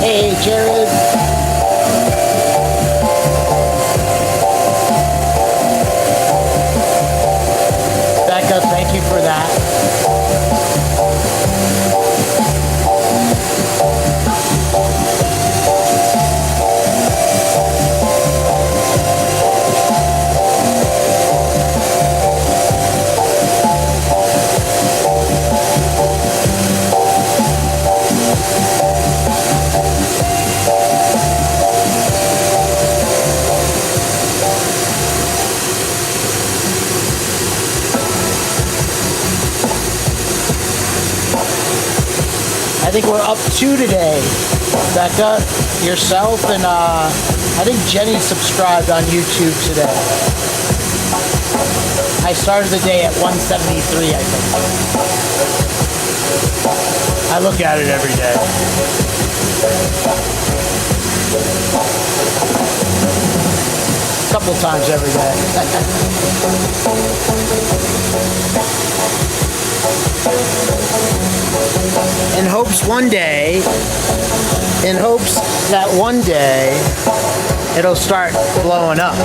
Hey, Jared. Becca, thank you for that. I think we're up 2 today. Becca, yourself, and I think Jenny subscribed on YouTube today. I started the day at 173, I think. I look at it every day. A couple times every day. In hopes that one day it'll start blowing up.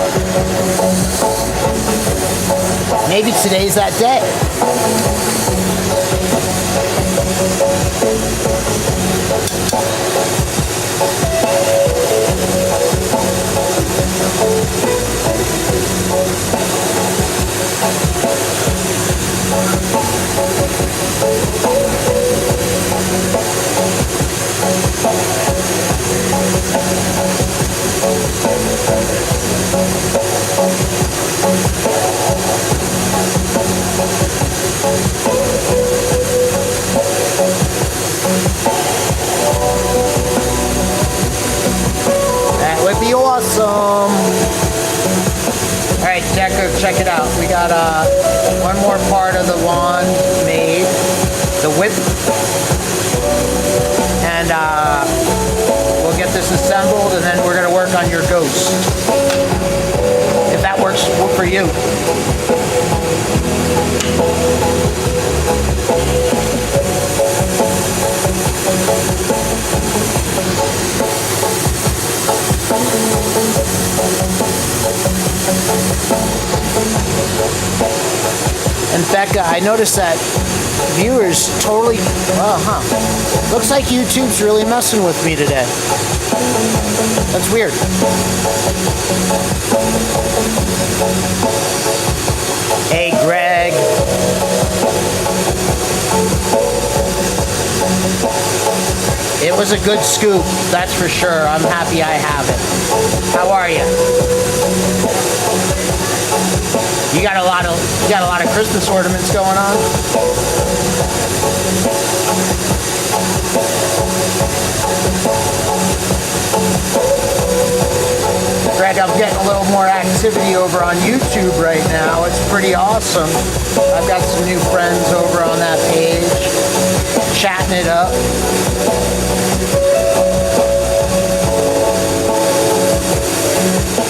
Maybe today's that day. That would be awesome. All right, Decker, check it out. We got one more part of the wand made, the whip, and we'll get this assembled, and then we're gonna work on your ghost. If that works for you. And Becca, I noticed that viewers totally, looks like YouTube's really messing with me today. That's weird. Hey, Greg. It was a good scoop, that's for sure. I'm happy I have it. How are you? You got a lot of Christmas ornaments going on? Greg, I'm getting a little more activity over on YouTube right now. It's pretty awesome. I've got some new friends over on that page, chatting it up.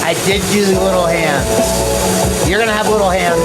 I did do the little hands. You're gonna have little hands.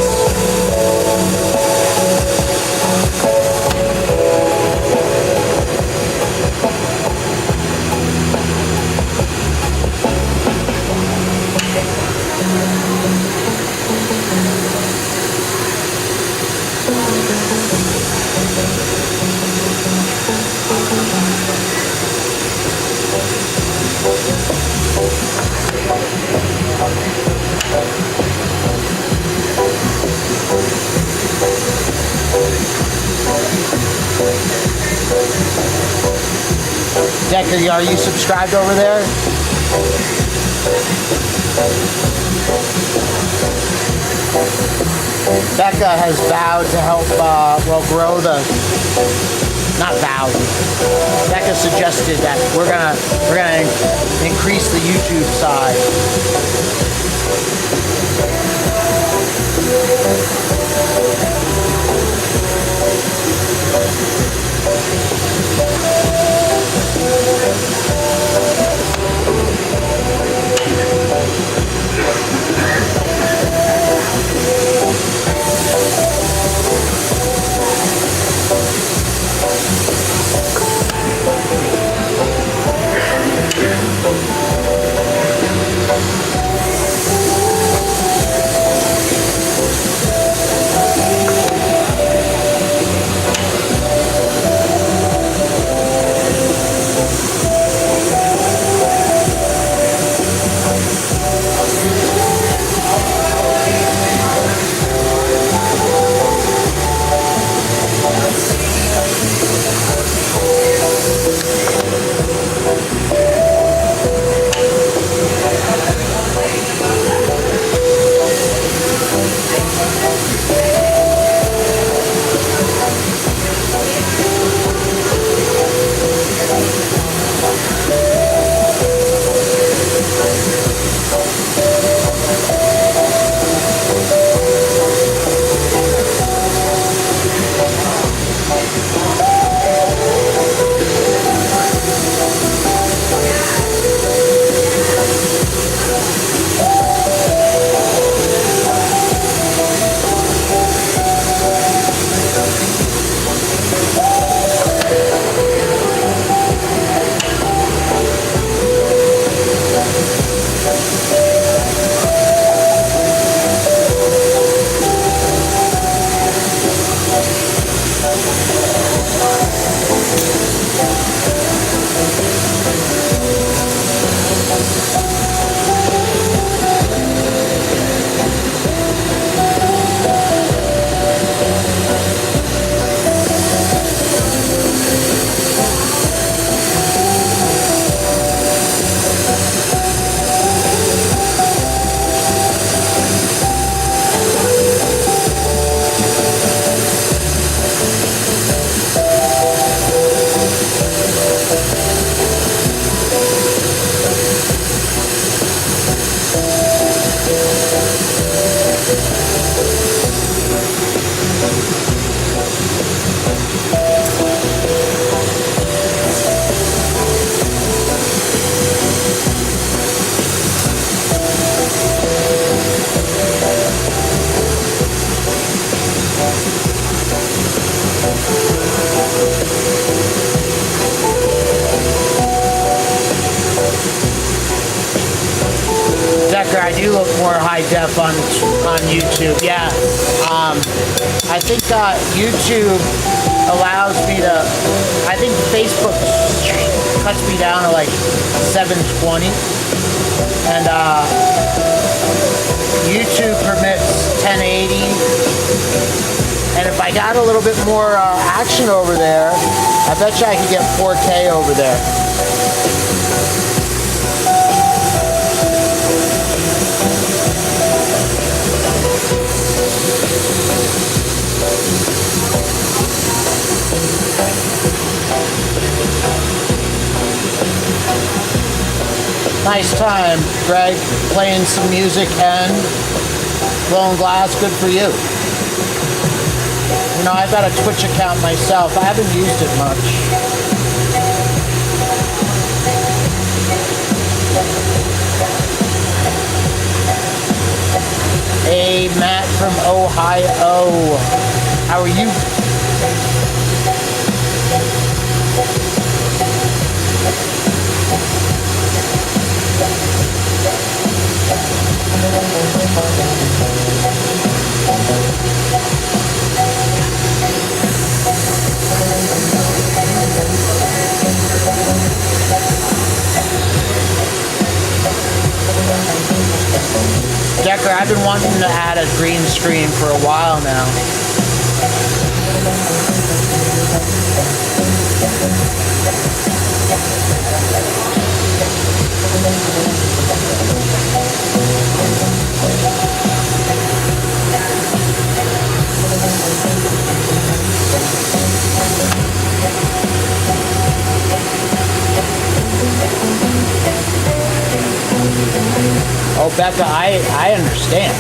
Decker, are you subscribed over there? Becca has vowed to help, grow the, not vowed. Becca suggested that we're gonna increase the YouTube side. I do look more high def on YouTube. Yeah, I think YouTube allows me to. I think Facebook cuts me down to like 720, and YouTube permits 1080. And if I got a little bit more action over there, I bet you I could get 4K over there. Nice time, Greg, playing some music and blowing glass. Good for you. You know, I've got a Twitch account myself. I haven't used it much. Matt from Ohio. How are you? Decker, I've been wanting to add a green screen for a while now. Oh, Becca, I understand.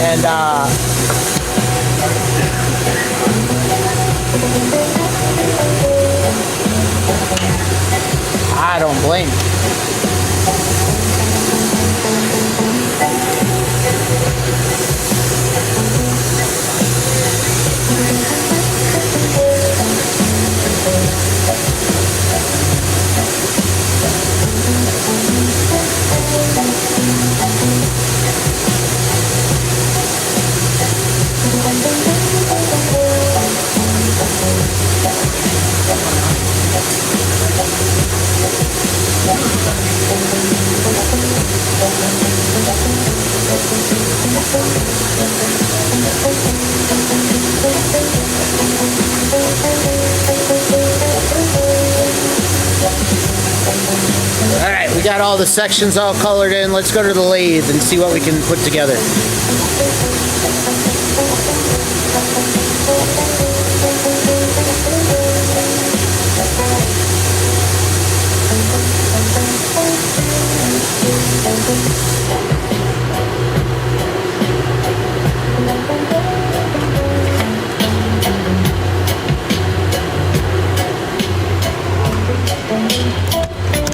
And I don't blame you. All right, we got all the sections all colored in. Let's go to the lathe and see what we can put together.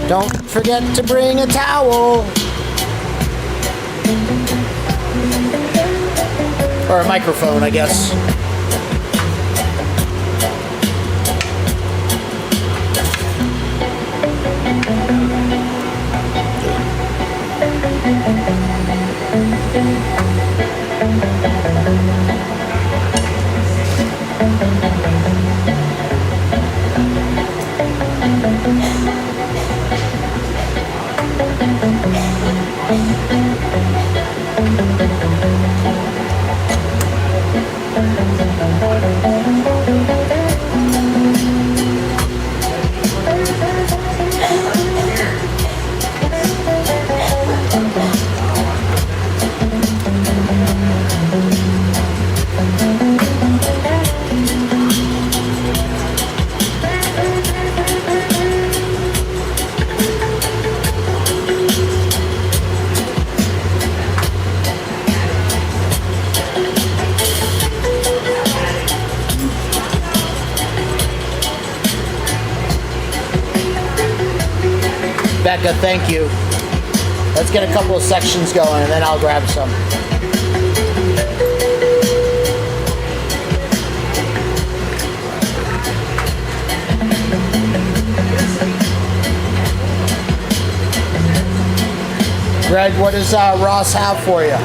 Don't forget to bring a towel. Or a microphone, I guess. Becca, thank you. Let's get a couple of sections going and then I'll grab some. Greg, what does Ross have for you?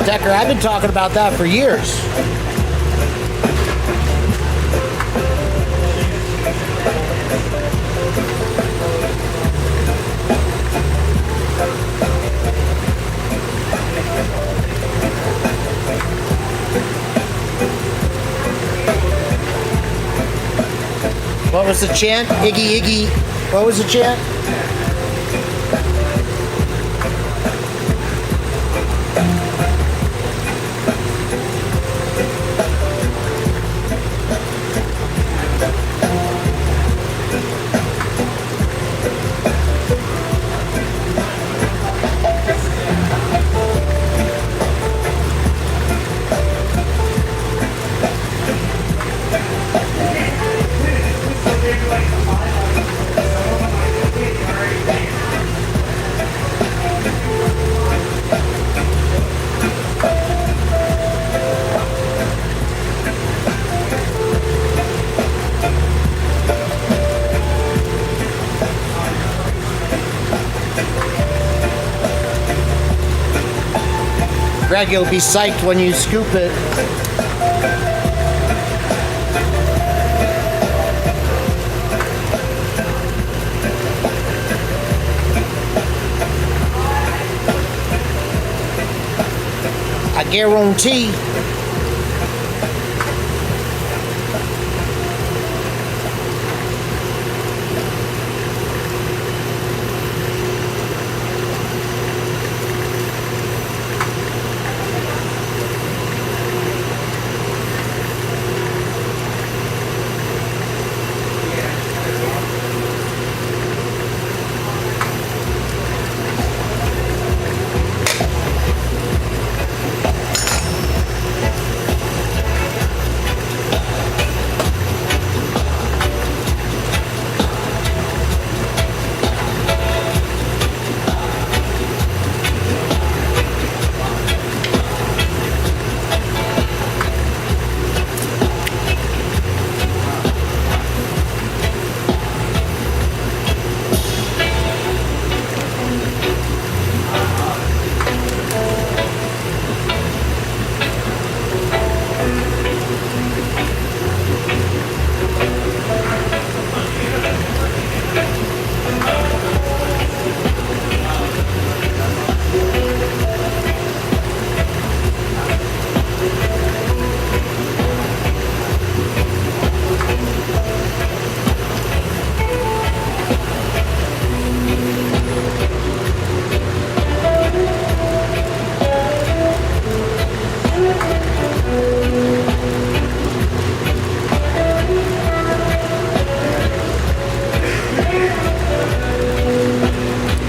Decker, I've been talking about that for years. What was the chant? Iggy, Iggy. What was the chant? Greg, you'll be psyched when you scoop it. I guarantee.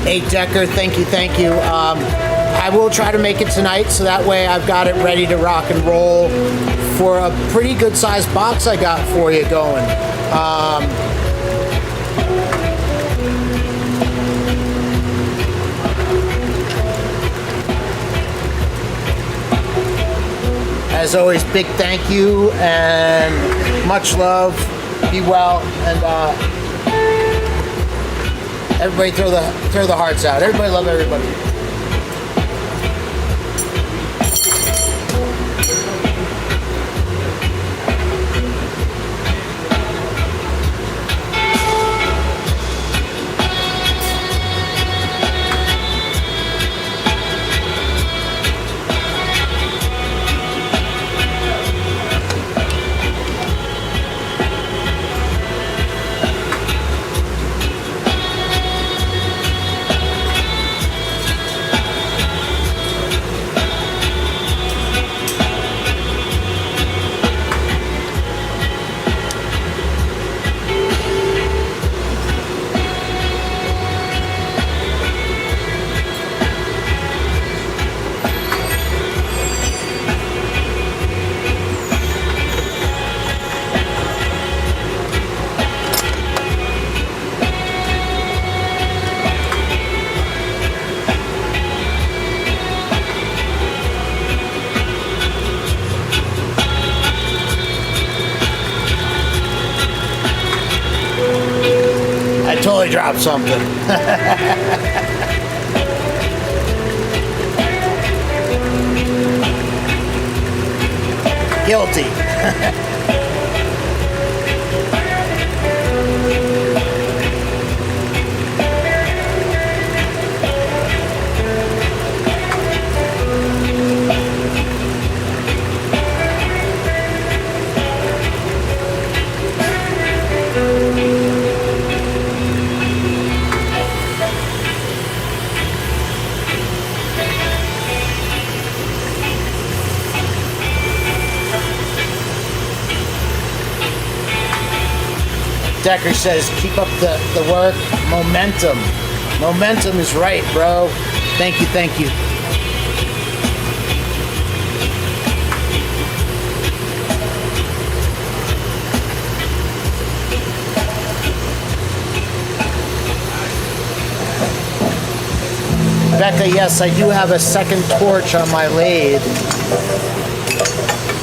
Hey Decker, thank you. I will try to make it tonight, so that way I've got it ready to rock and roll for a pretty good sized box I got for you going. As always, big thank you and much love. Be well, and everybody throw the hearts out. Everybody love everybody. Totally dropped something. Guilty. Decker says, keep up the work. Momentum. Momentum is right, bro. Thank you, thank you. Becca, yes, I do have a second torch on my lathe.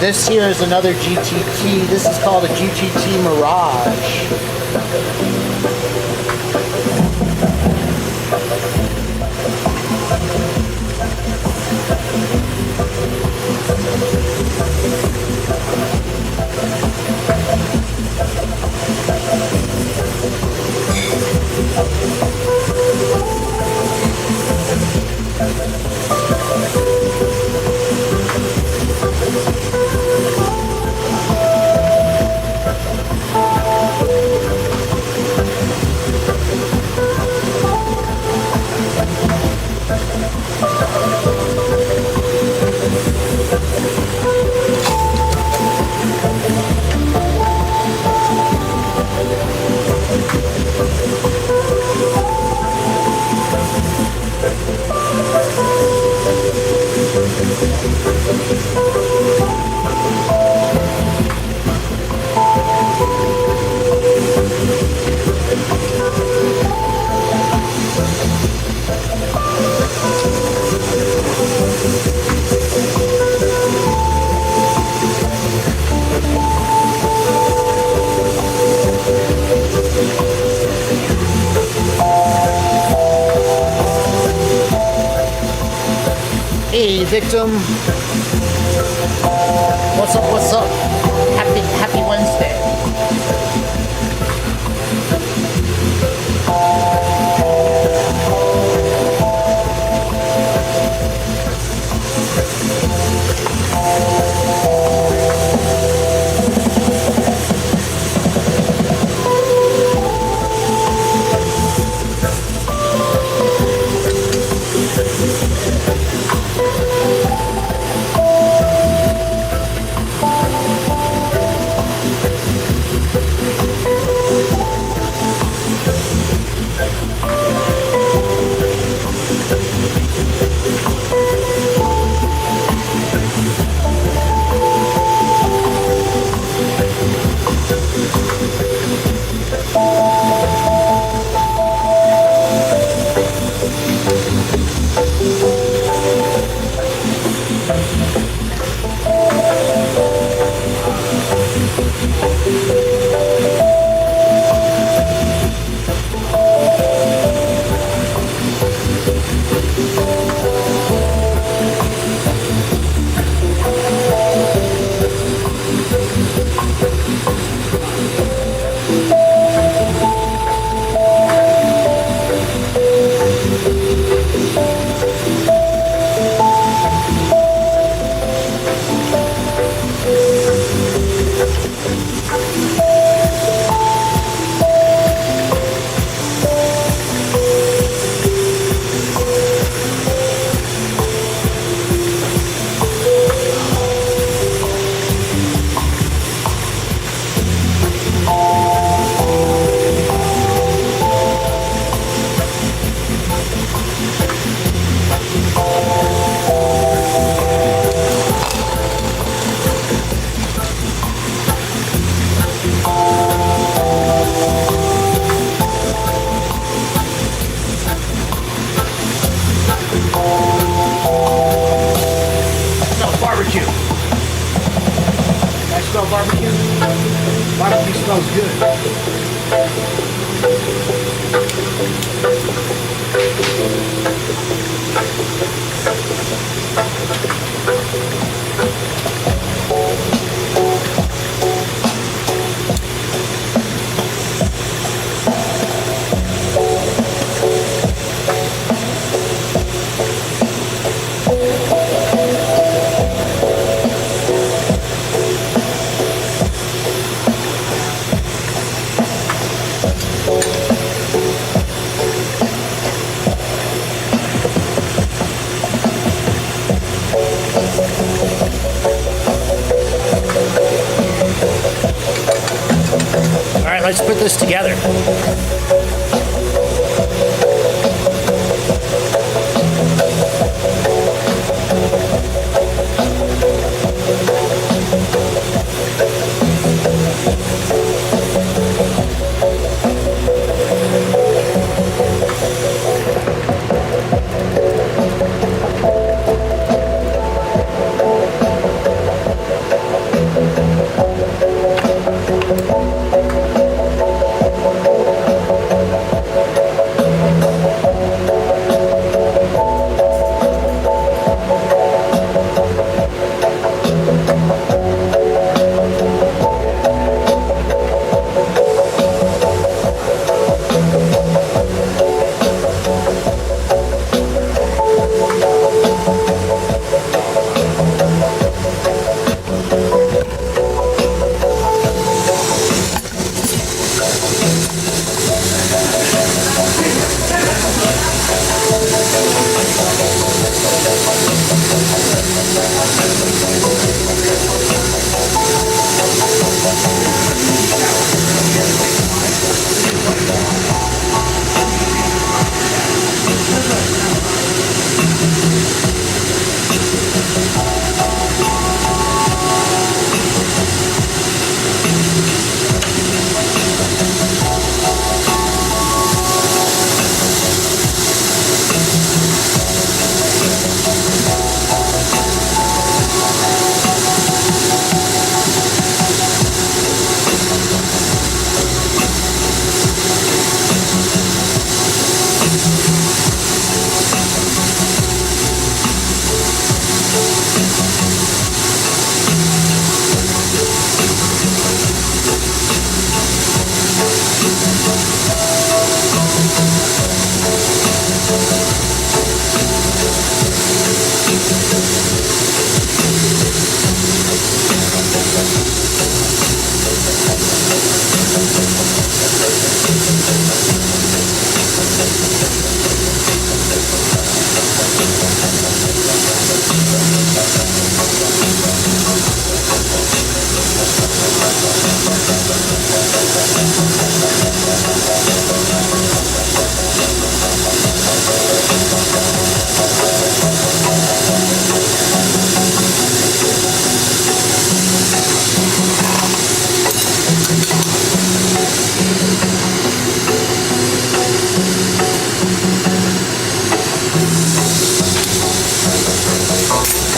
This here is another GTT. This is called a GTT Mirage. Hey, victim. What's up? What's up? Happy Wednesday. Barbecue smells good. let's put this together.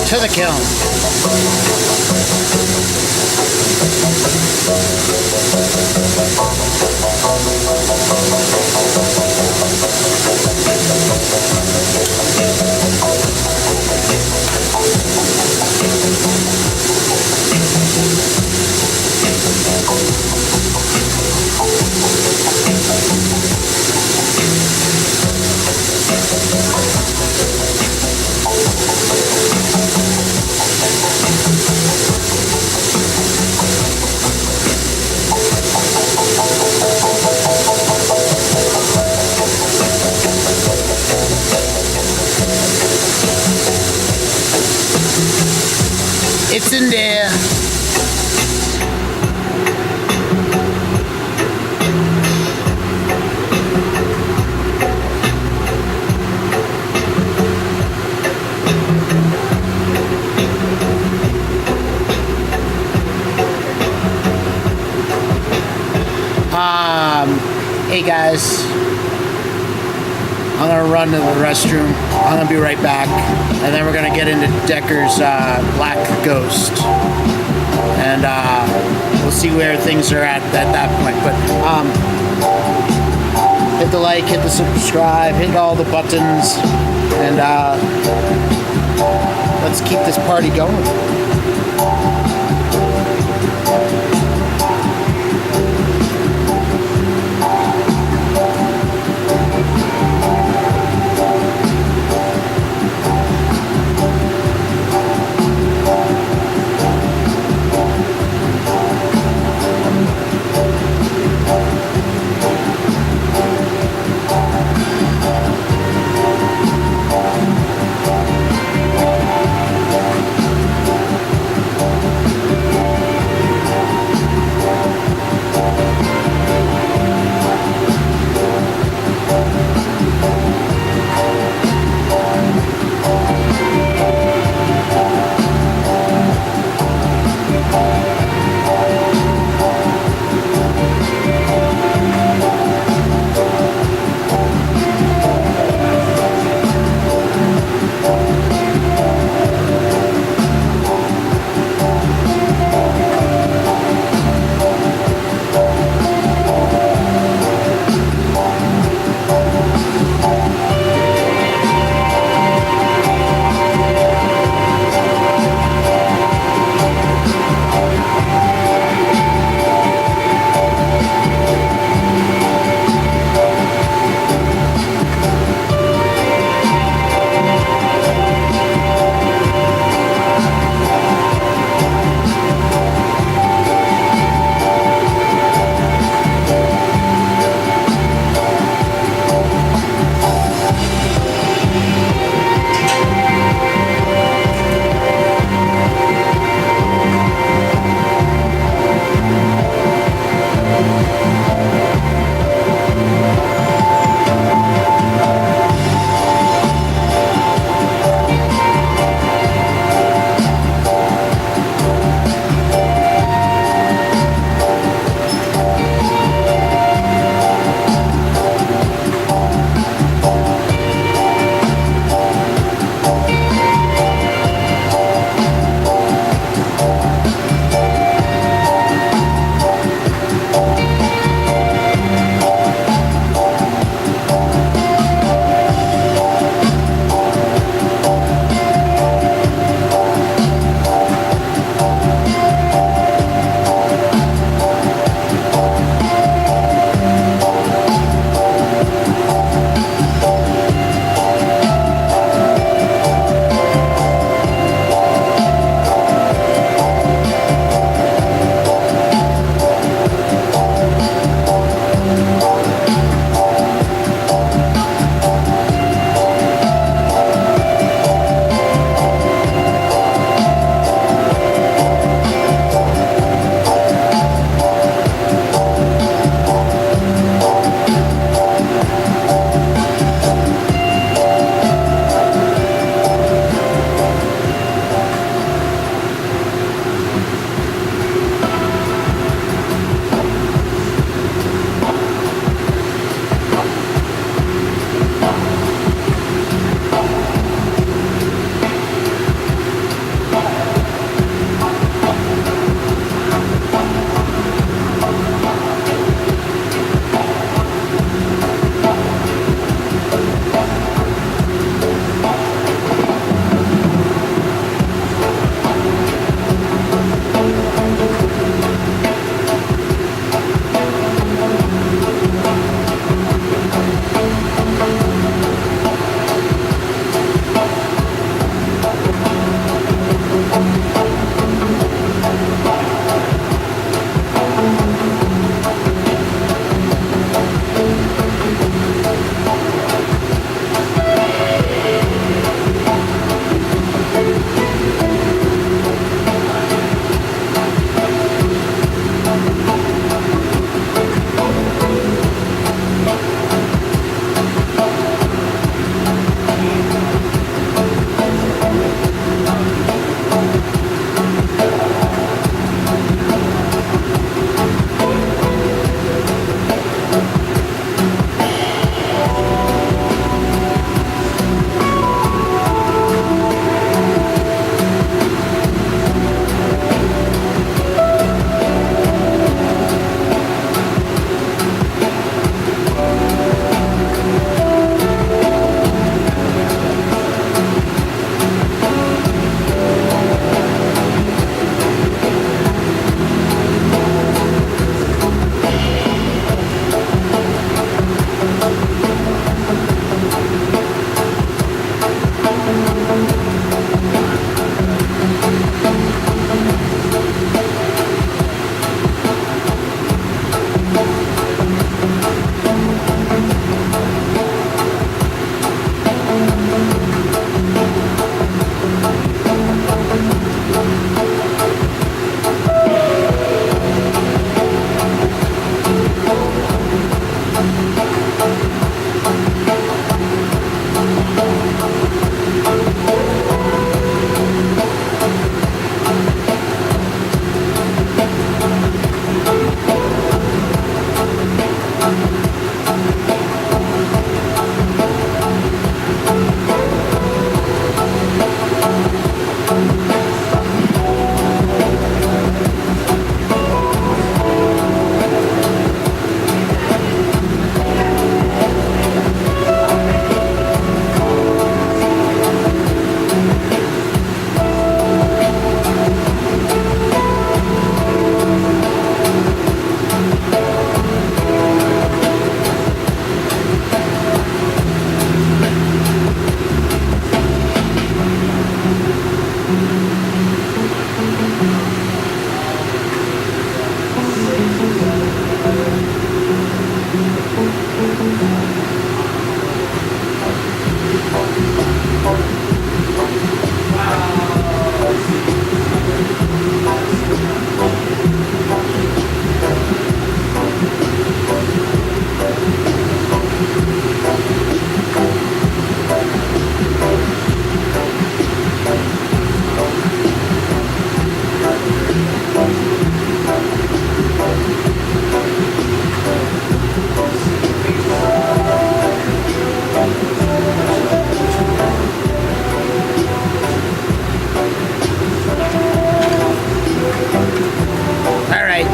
To the kiln. It's in there. Hey guys, I'm gonna run to the restroom. I'm gonna be right back, and then we're gonna get into Decker's Black Ghost, and we'll see where things are at that point. But hit the like, hit the subscribe, hit all the buttons, and let's keep this party going.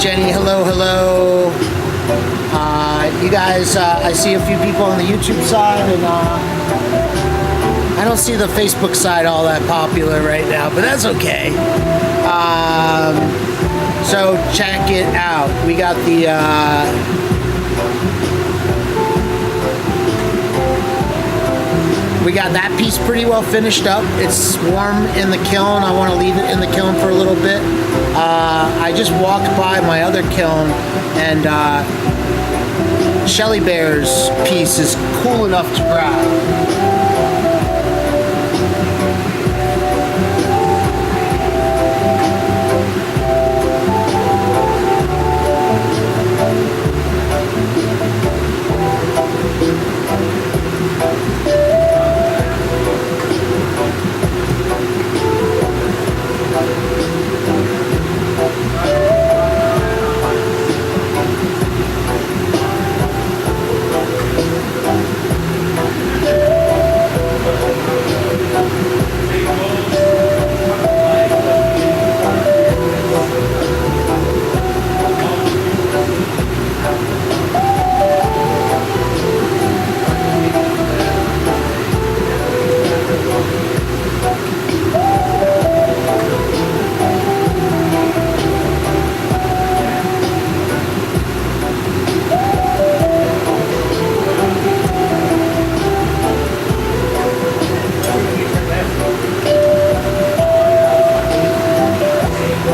Jenny, hello, hello. You guys, I see a few people on the YouTube side, and I don't see the Facebook side all that popular right now, but that's okay. So check it out. We got the we got that piece pretty well finished up. It's warm in the kiln. I want to leave it in the kiln for a little bit. I just walked by my other kiln, and Shelly Bear's piece is cool enough to grab.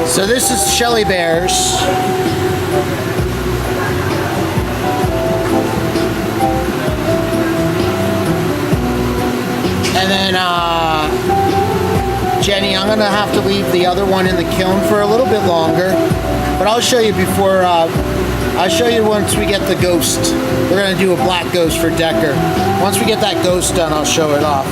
So this is Shelly Bear's. And then Jenny, I'm gonna have to leave the other one in the kiln for a little bit longer, but I'll show you before. I'll show you once we get the ghost. We're gonna do a black ghost for Decker. Once we get that ghost done, I'll show it off.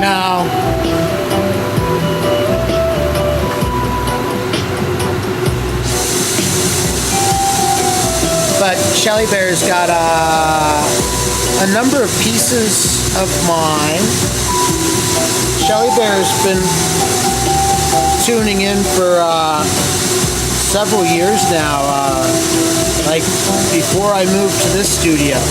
Now, but Shelly Bear's got a number of pieces of mine. Shelly Bear's been tuning in for several years now, like before I moved to this studio.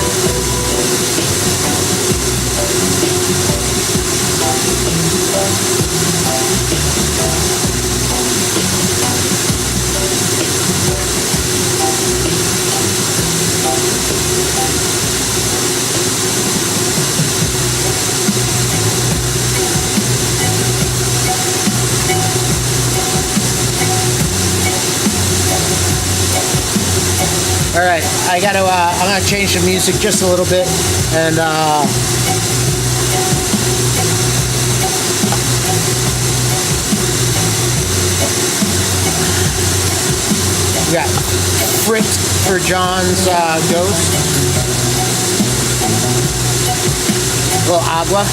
All right, I'm gonna change the music just a little bit, and We got Frit for John's ghost. Little agua.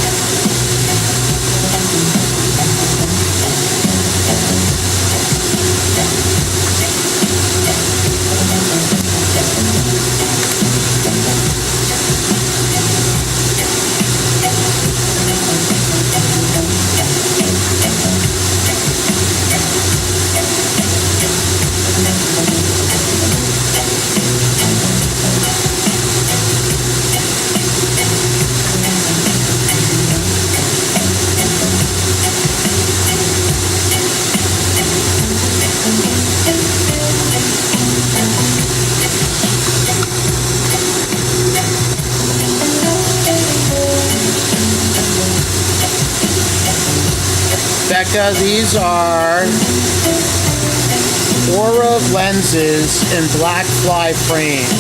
Becca, these are Aura lenses in black fly frames.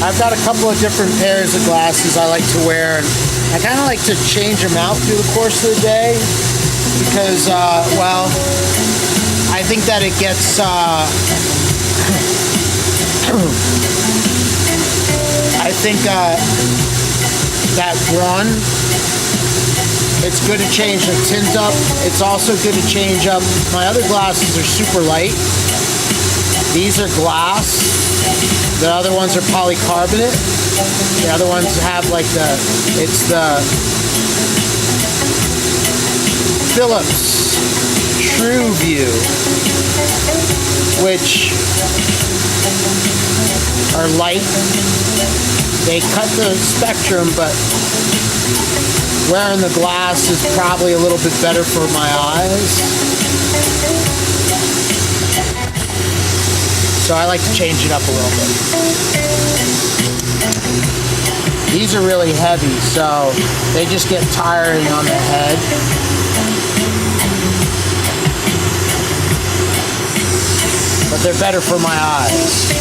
I've got a couple of different pairs of glasses I like to wear, and I kind of like to change them out through the course of the day because, well, I think that it gets, I think that one, it's good to change the tint up. It's also good to change up. My other glasses are super light. These are glass. The other ones are polycarbonate. The other ones have like it's the Philips True View, which are light. They cut the spectrum, but wearing the glass is probably a little bit better for my eyes. So I like to change it up a little bit. These are really heavy, so they just get tiring on the head. But they're better for my eyes.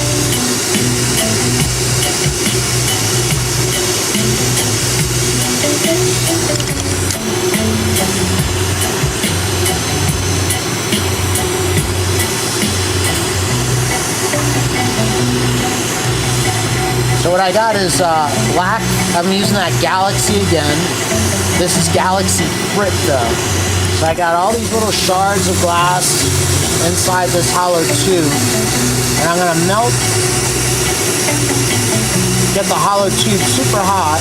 So what I got is black. I'm using that Galaxy again. This is Galaxy Frit though. So I got all these little shards of glass inside this hollow tube. And I'm gonna get the hollow tube super hot,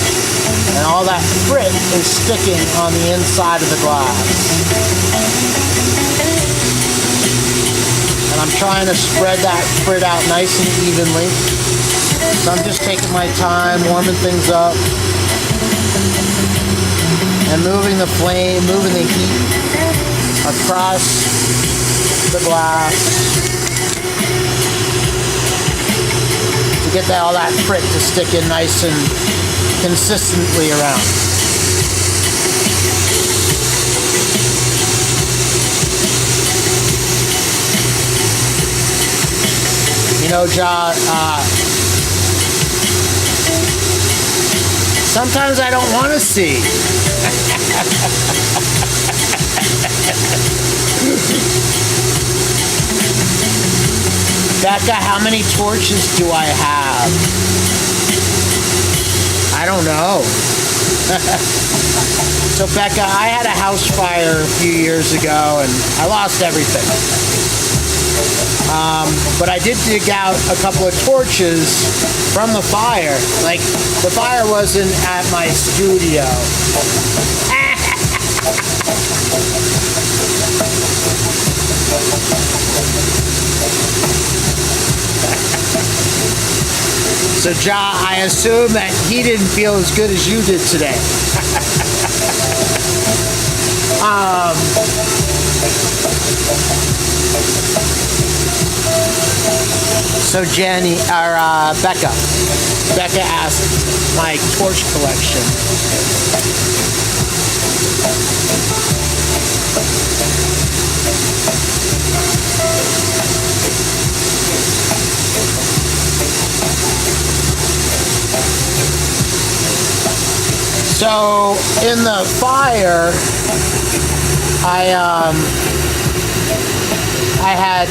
and all that Frit is sticking on the inside of the glass. And I'm trying to spread that Frit out nice and evenly. So I'm just taking my time, warming things up, and moving the flame, moving the heat across the glass to get all that Frit to stick in nice and consistently around. You know, John, sometimes I don't want to see. Becca, how many torches do I have? I don't know. So Becca, I had a house fire a few years ago and I lost everything. But I did dig out a couple of torches from the fire. Like, the fire wasn't at my studio. So, Ja, I assume that he didn't feel as good as you did today. So Jenny, or Becca asked my torch collection. So in the fire, I had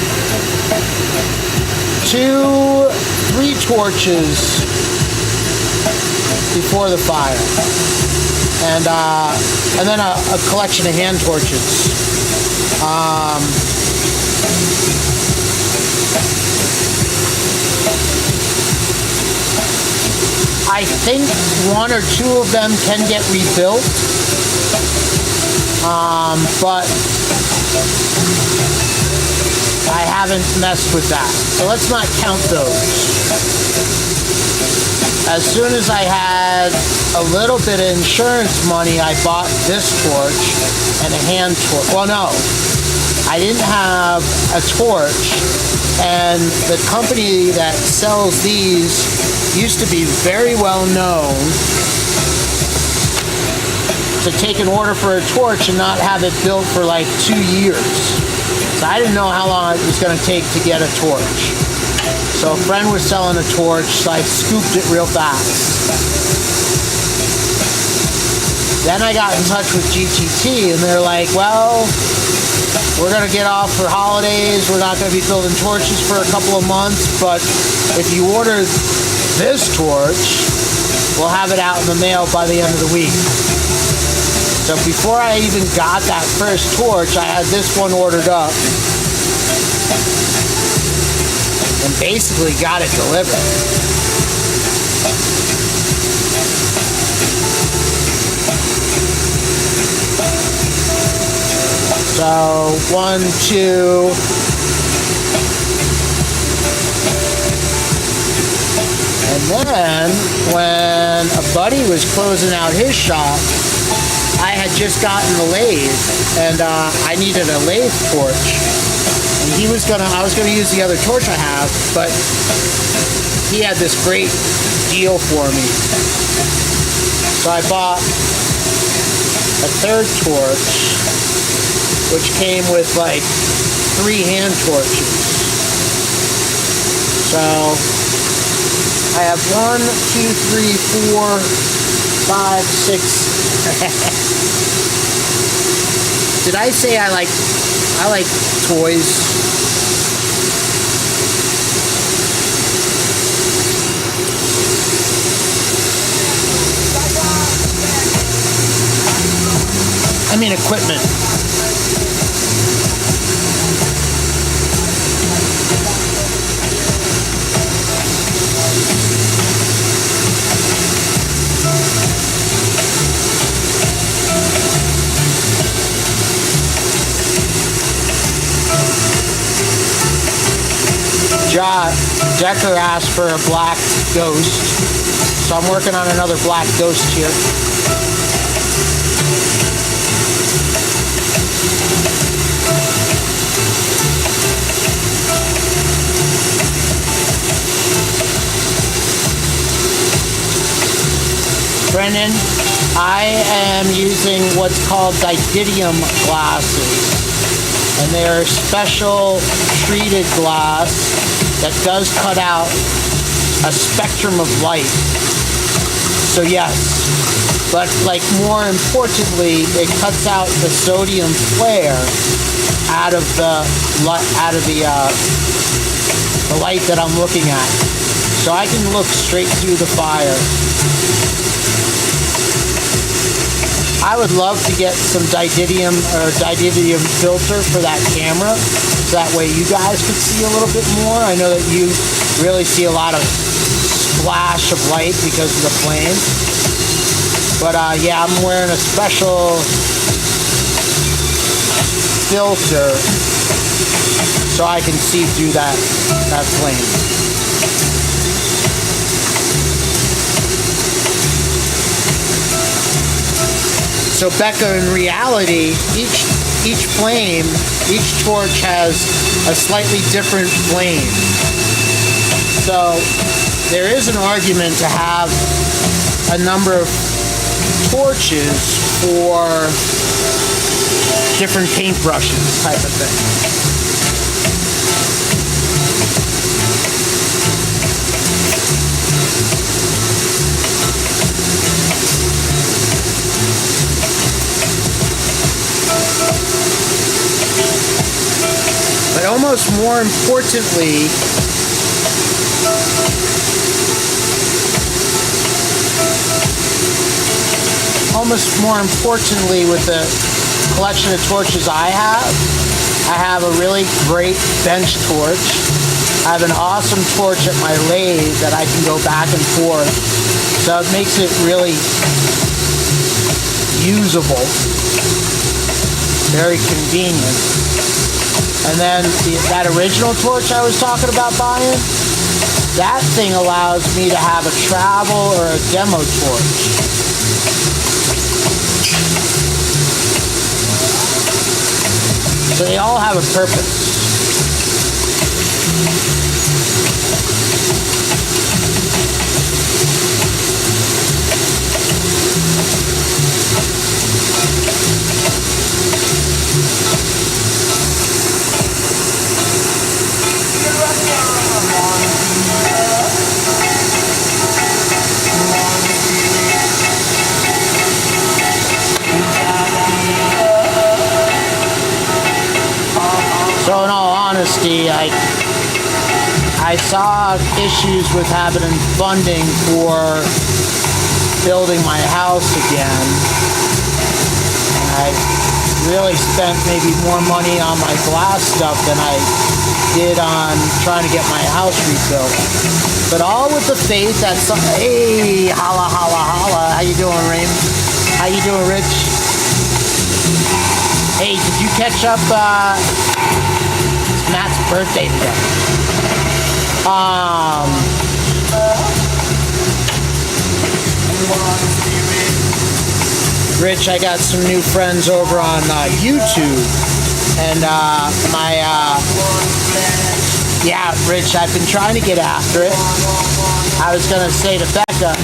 3 torches before the fire, and then a collection of hand torches. I think 1 or 2 of them can get rebuilt, but I haven't messed with that. So let's not count those. As soon as I had a little bit of insurance money, I bought this torch and a hand torch. Well, no, I didn't have a torch, and the company that sells these used to be very well known to take an order for a torch and not have it built for like 2 years. So I didn't know how long it was going to take to get a torch. So a friend was selling a torch, so I scooped it real fast. Then I got in touch with GTT, and they're like, well, we're going to get off for holidays. We're not going to be building torches for a couple of months, but if you order this torch, we'll have it out in the mail by the end of the week. So before I even got that first torch, I had this one ordered up and basically got it delivered. So 1, 2. And then when a buddy was closing out his shop, I had just gotten the lathe, and I needed a lathe torch. And I was gonna use the other torch I have, but he had this great deal for me. So I bought a third torch, which came with like 3 hand torches. So I have 1, 2, 3, 4, 5, 6. Did I say I like toys? I mean equipment. Decker asked for a black ghost, so I'm working on another black ghost here. Brennan, I am using what's called didymium glasses, and they're special treated glass that does cut out a spectrum of light. So yes, but like more importantly, it cuts out the sodium flare out of the light that I'm looking at, so I can look straight through the fire. I would love to get some didymium filter for that camera, so that way you guys could see a little bit more. I know that you really see a lot of splash of light because of the flame. But yeah, I'm wearing a special filter so I can see through that flame. So Becca, in reality, each flame, each torch has a slightly different flame. So there is an argument to have a number of torches for different paintbrushes type of thing. almost more importantly, with the collection of torches I have a really great bench torch. I have an awesome torch at my lathe that I can go back and forth. So it makes it really usable, very convenient. And then that original torch I was talking about buying, that thing allows me to have a travel or a demo torch. So they all have a purpose. So in all honesty, I saw issues with having funding for building my house again. And I really spent maybe more money on my glass stuff than I did on trying to get my house rebuilt. But all with the faith that hey, holla, holla, holla. How you doing, Raymond? How you doing, Rich? Hey, did you catch up, it's Matt's birthday today. Rich, I got some new friends over on YouTube, and yeah, Rich, I've been trying to get after it. I was gonna say to Becca,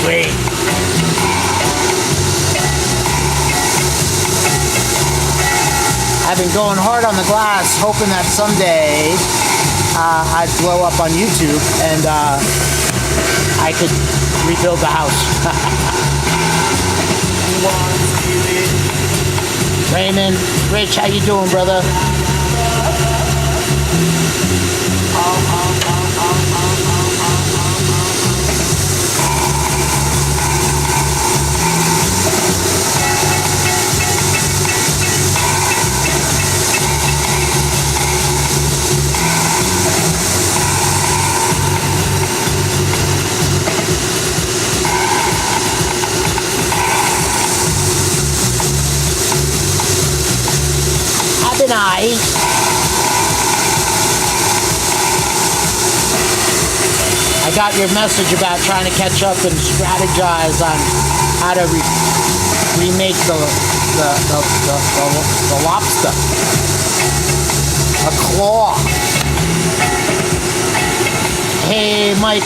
sweet. I've been going hard on the glass, hoping that someday I'd blow up on YouTube and I could rebuild the house. Raymond, Rich, how you doing, brother? I got your message about trying to catch up and strategize on how to remake the lobster. A claw. Hey, Mike,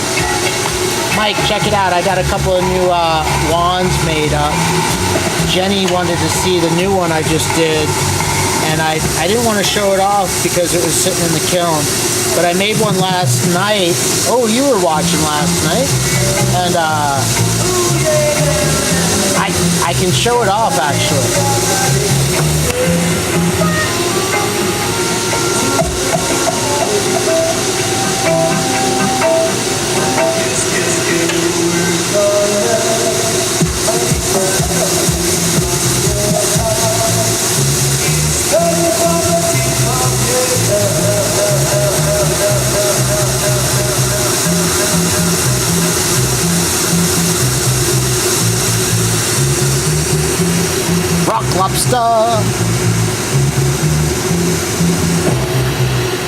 check it out. I got a couple of new wands made up. Jenny wanted to see the new one I just did. And I didn't want to show it off because it was sitting in the kiln. But I made one last night. Oh, you were watching last night. And I can show it off, actually. Rock lobster.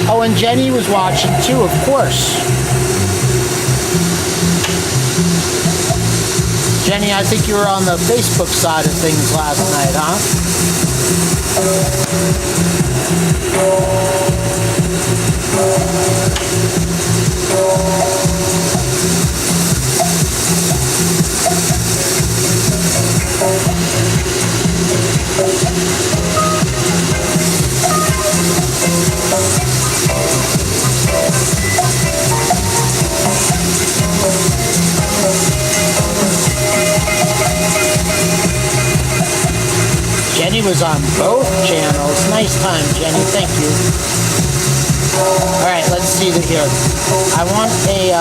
Oh, and Jenny was watching too, of course. Jenny, I think you were on the Facebook side of things last night, huh? was on both channels. Nice time, Jenny. Thank you. All right, let's see it here. I want a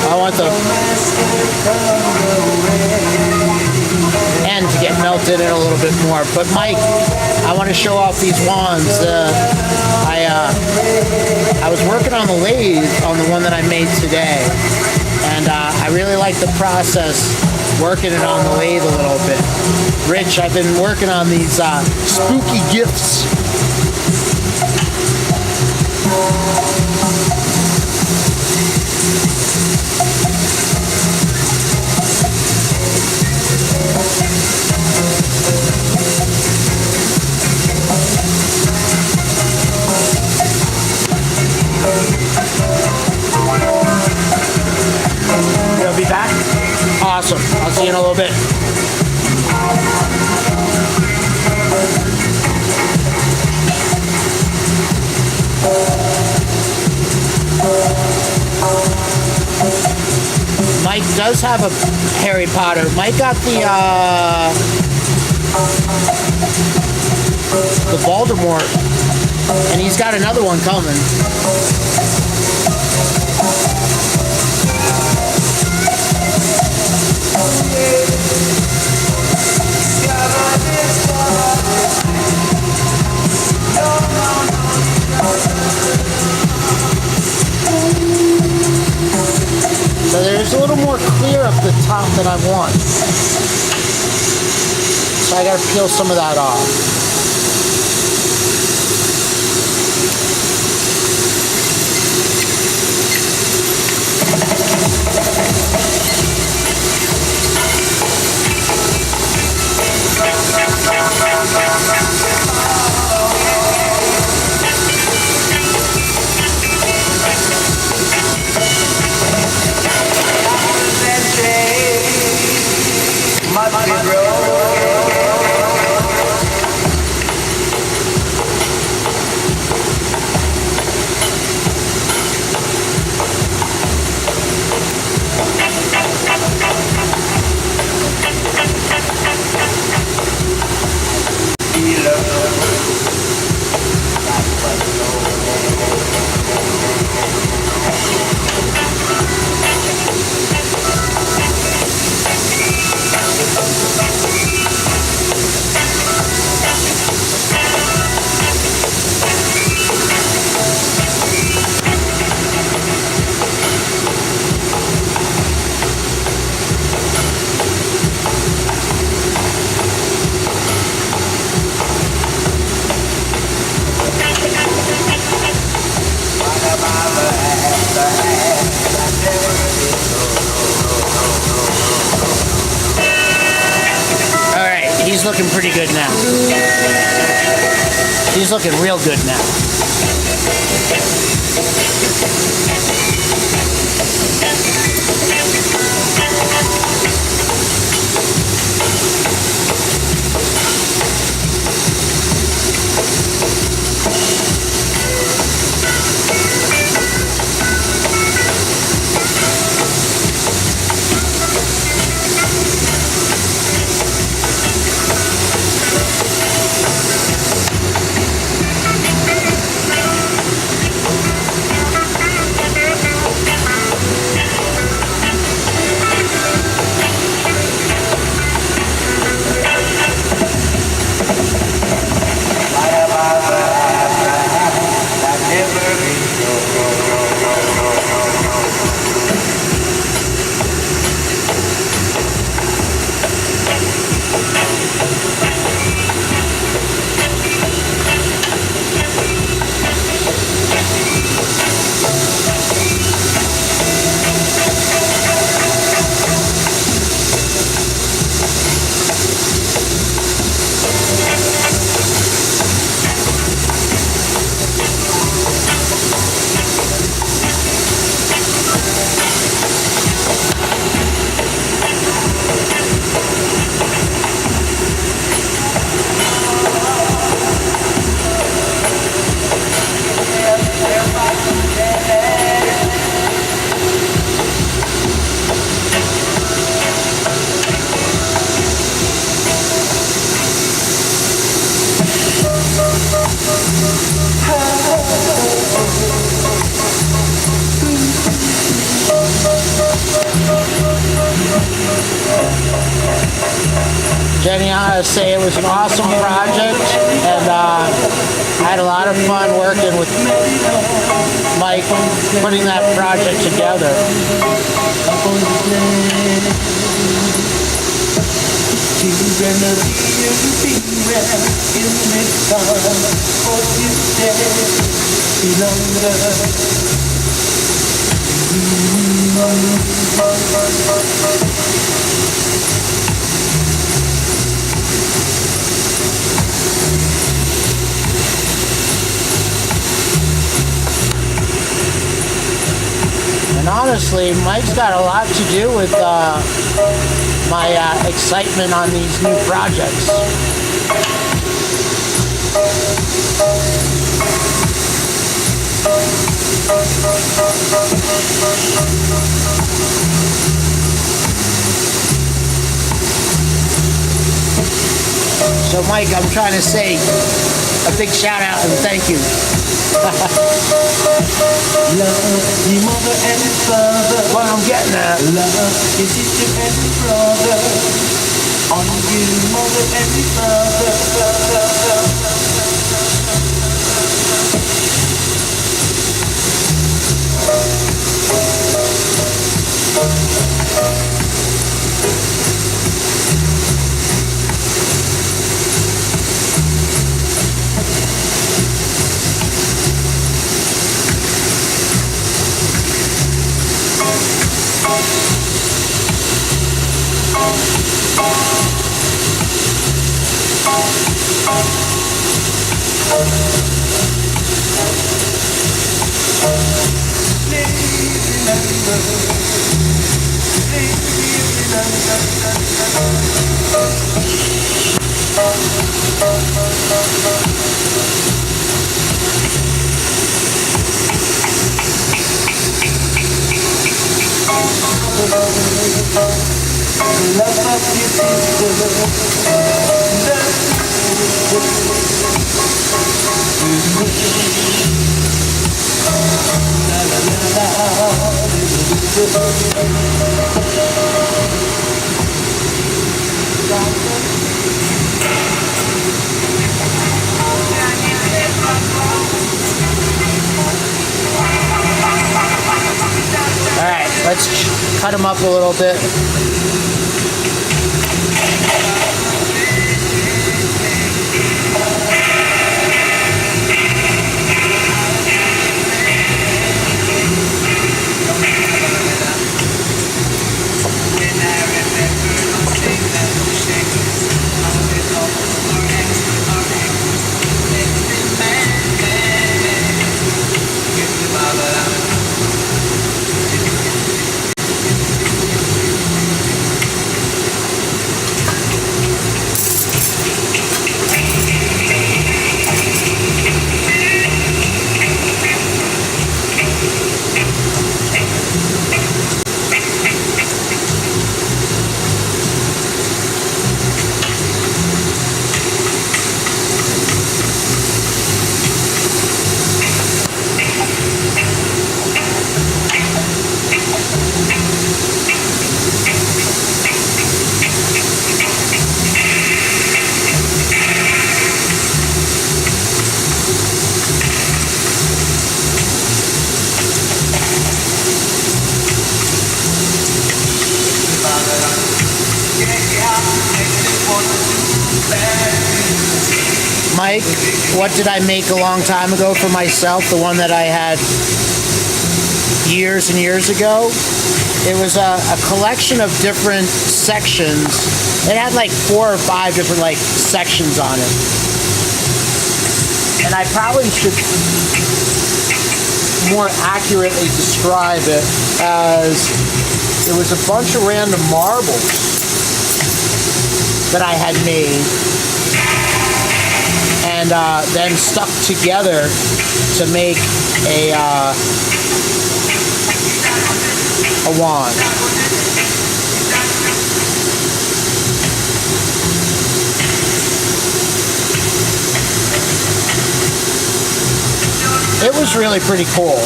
I want the end to get melted in a little bit more. But Mike, I want to show off these wands. I was working on the lathe on the one that I made today, and I really like the process working it on the lathe a little bit. Rich, I've been working on these spooky gifts. You'll be back? Awesome. I'll see you in a little bit. Mike does have a Harry Potter. Mike got the Voldemort, and he's got another one coming. So there's a little more clear up the top than I want. So I gotta peel some of that off. He's looking pretty good now. He's looking real good now. Jenny, I gotta say it was an awesome project, and I had a lot of fun working with Mike putting that project together. And honestly, Mike's got a lot to do with my excitement on these new projects. So Mike, I'm trying to say a big shout out and thank you. Love your mother and father. What I'm getting at. Love your sister and brother. On you, mother and father. Alright, let's cut them up a little bit. Mike, what did I make a long time ago for myself? The one that I had years and years ago? It was a collection of different sections. It had like 4 or 5 different like sections on it. And I probably should more accurately describe it as it was a bunch of random marbles that I had made and then stuck together to make a wand. It was really pretty cool.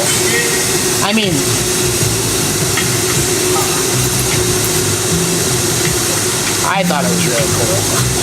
I mean, I thought it was really cool.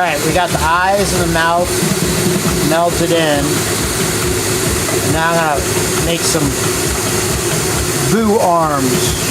Alright, we got the eyes and the mouth melted in. Now I'm gonna make some boo arms.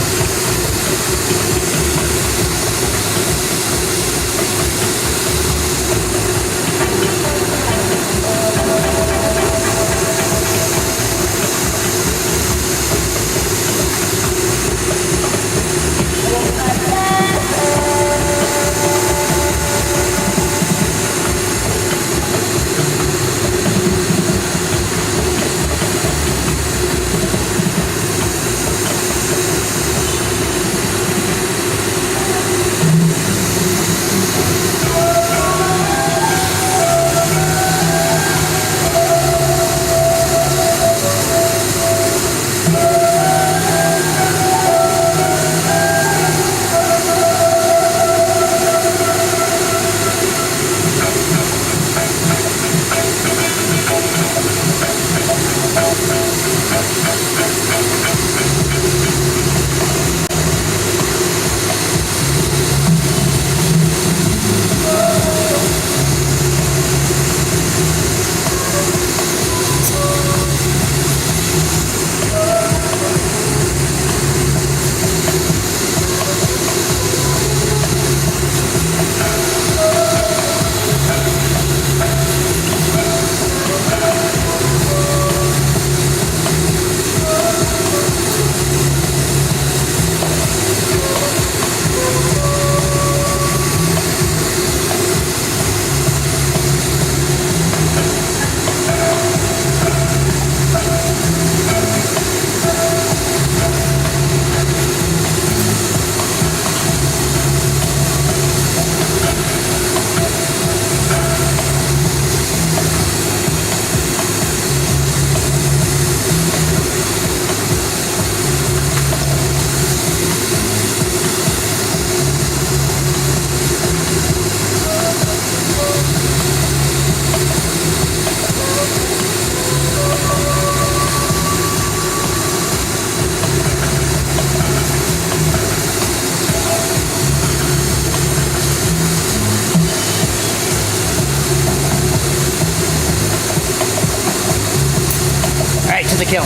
To the kiln.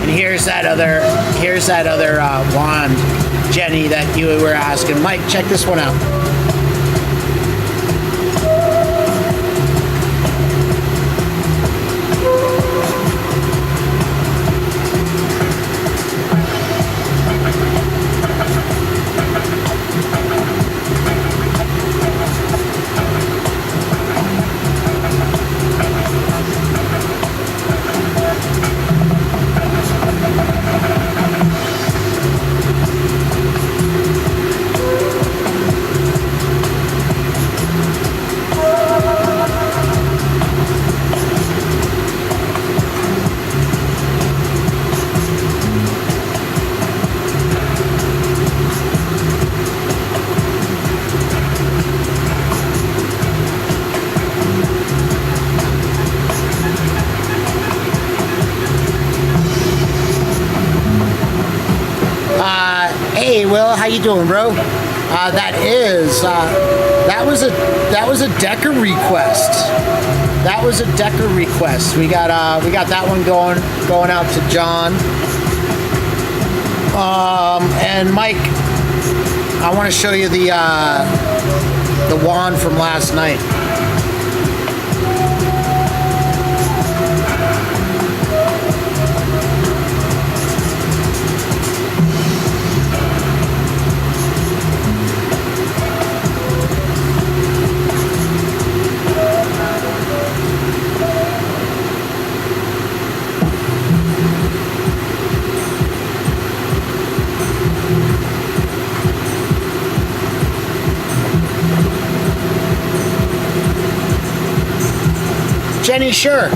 And here's that other wand, Jenny, that you were asking. Mike, check this one out. Hey, Will, how you doing, bro? That was a Decker request. That was a Decker request. We got that one going out to John. And Mike, I want to show you the wand from last night. Jenny, sure.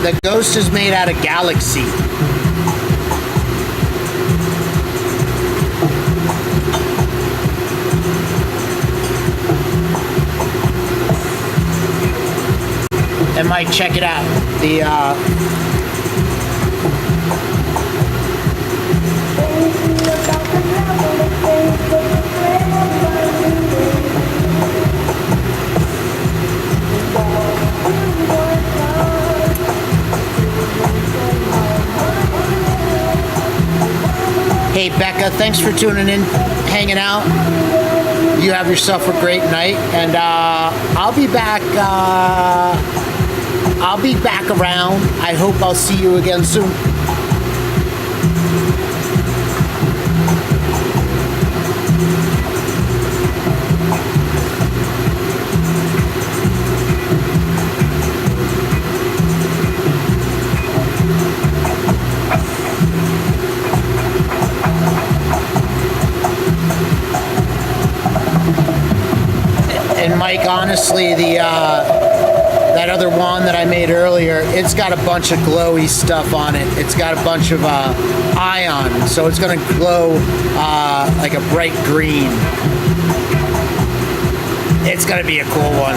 the ghost is made out of galaxy. And Mike, check it out. Hey Becca, thanks for tuning in, hanging out. You have yourself a great night, and I'll be back. I'll be back around. I hope I'll see you again soon. And Mike, honestly, that other wand that I made earlier, it's got a bunch of glowy stuff on it. It's got a bunch of ion, so it's gonna glow like a bright green. It's gonna be a cool one.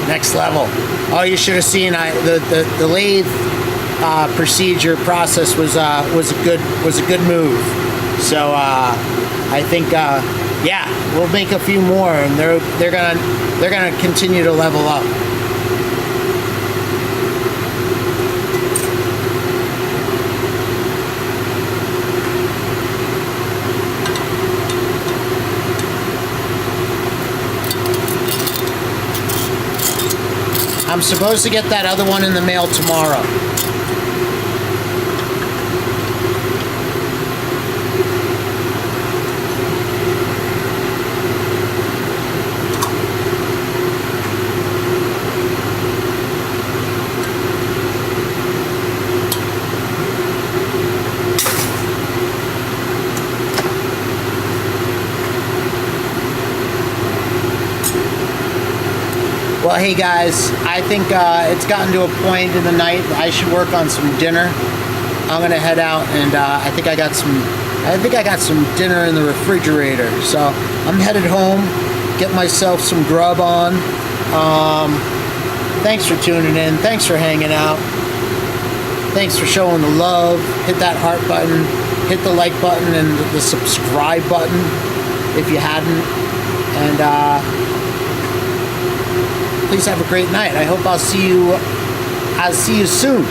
Next level. Oh, you should have seen the lathe procedure process was a good move. So I think yeah, we'll make a few more, and they're gonna continue to level up. I'm supposed to get that other one in the mail tomorrow. Well, hey guys, I think it's gotten to a point in the night I should work on some dinner. I'm gonna head out, and I think I got some dinner in the refrigerator. So I'm headed home, get myself some grub on. Thanks for tuning in. Thanks for hanging out. Thanks for showing the love. Hit that heart button. Hit the like button and the subscribe button if you hadn't. And please have a great night. I hope I'll see you soon.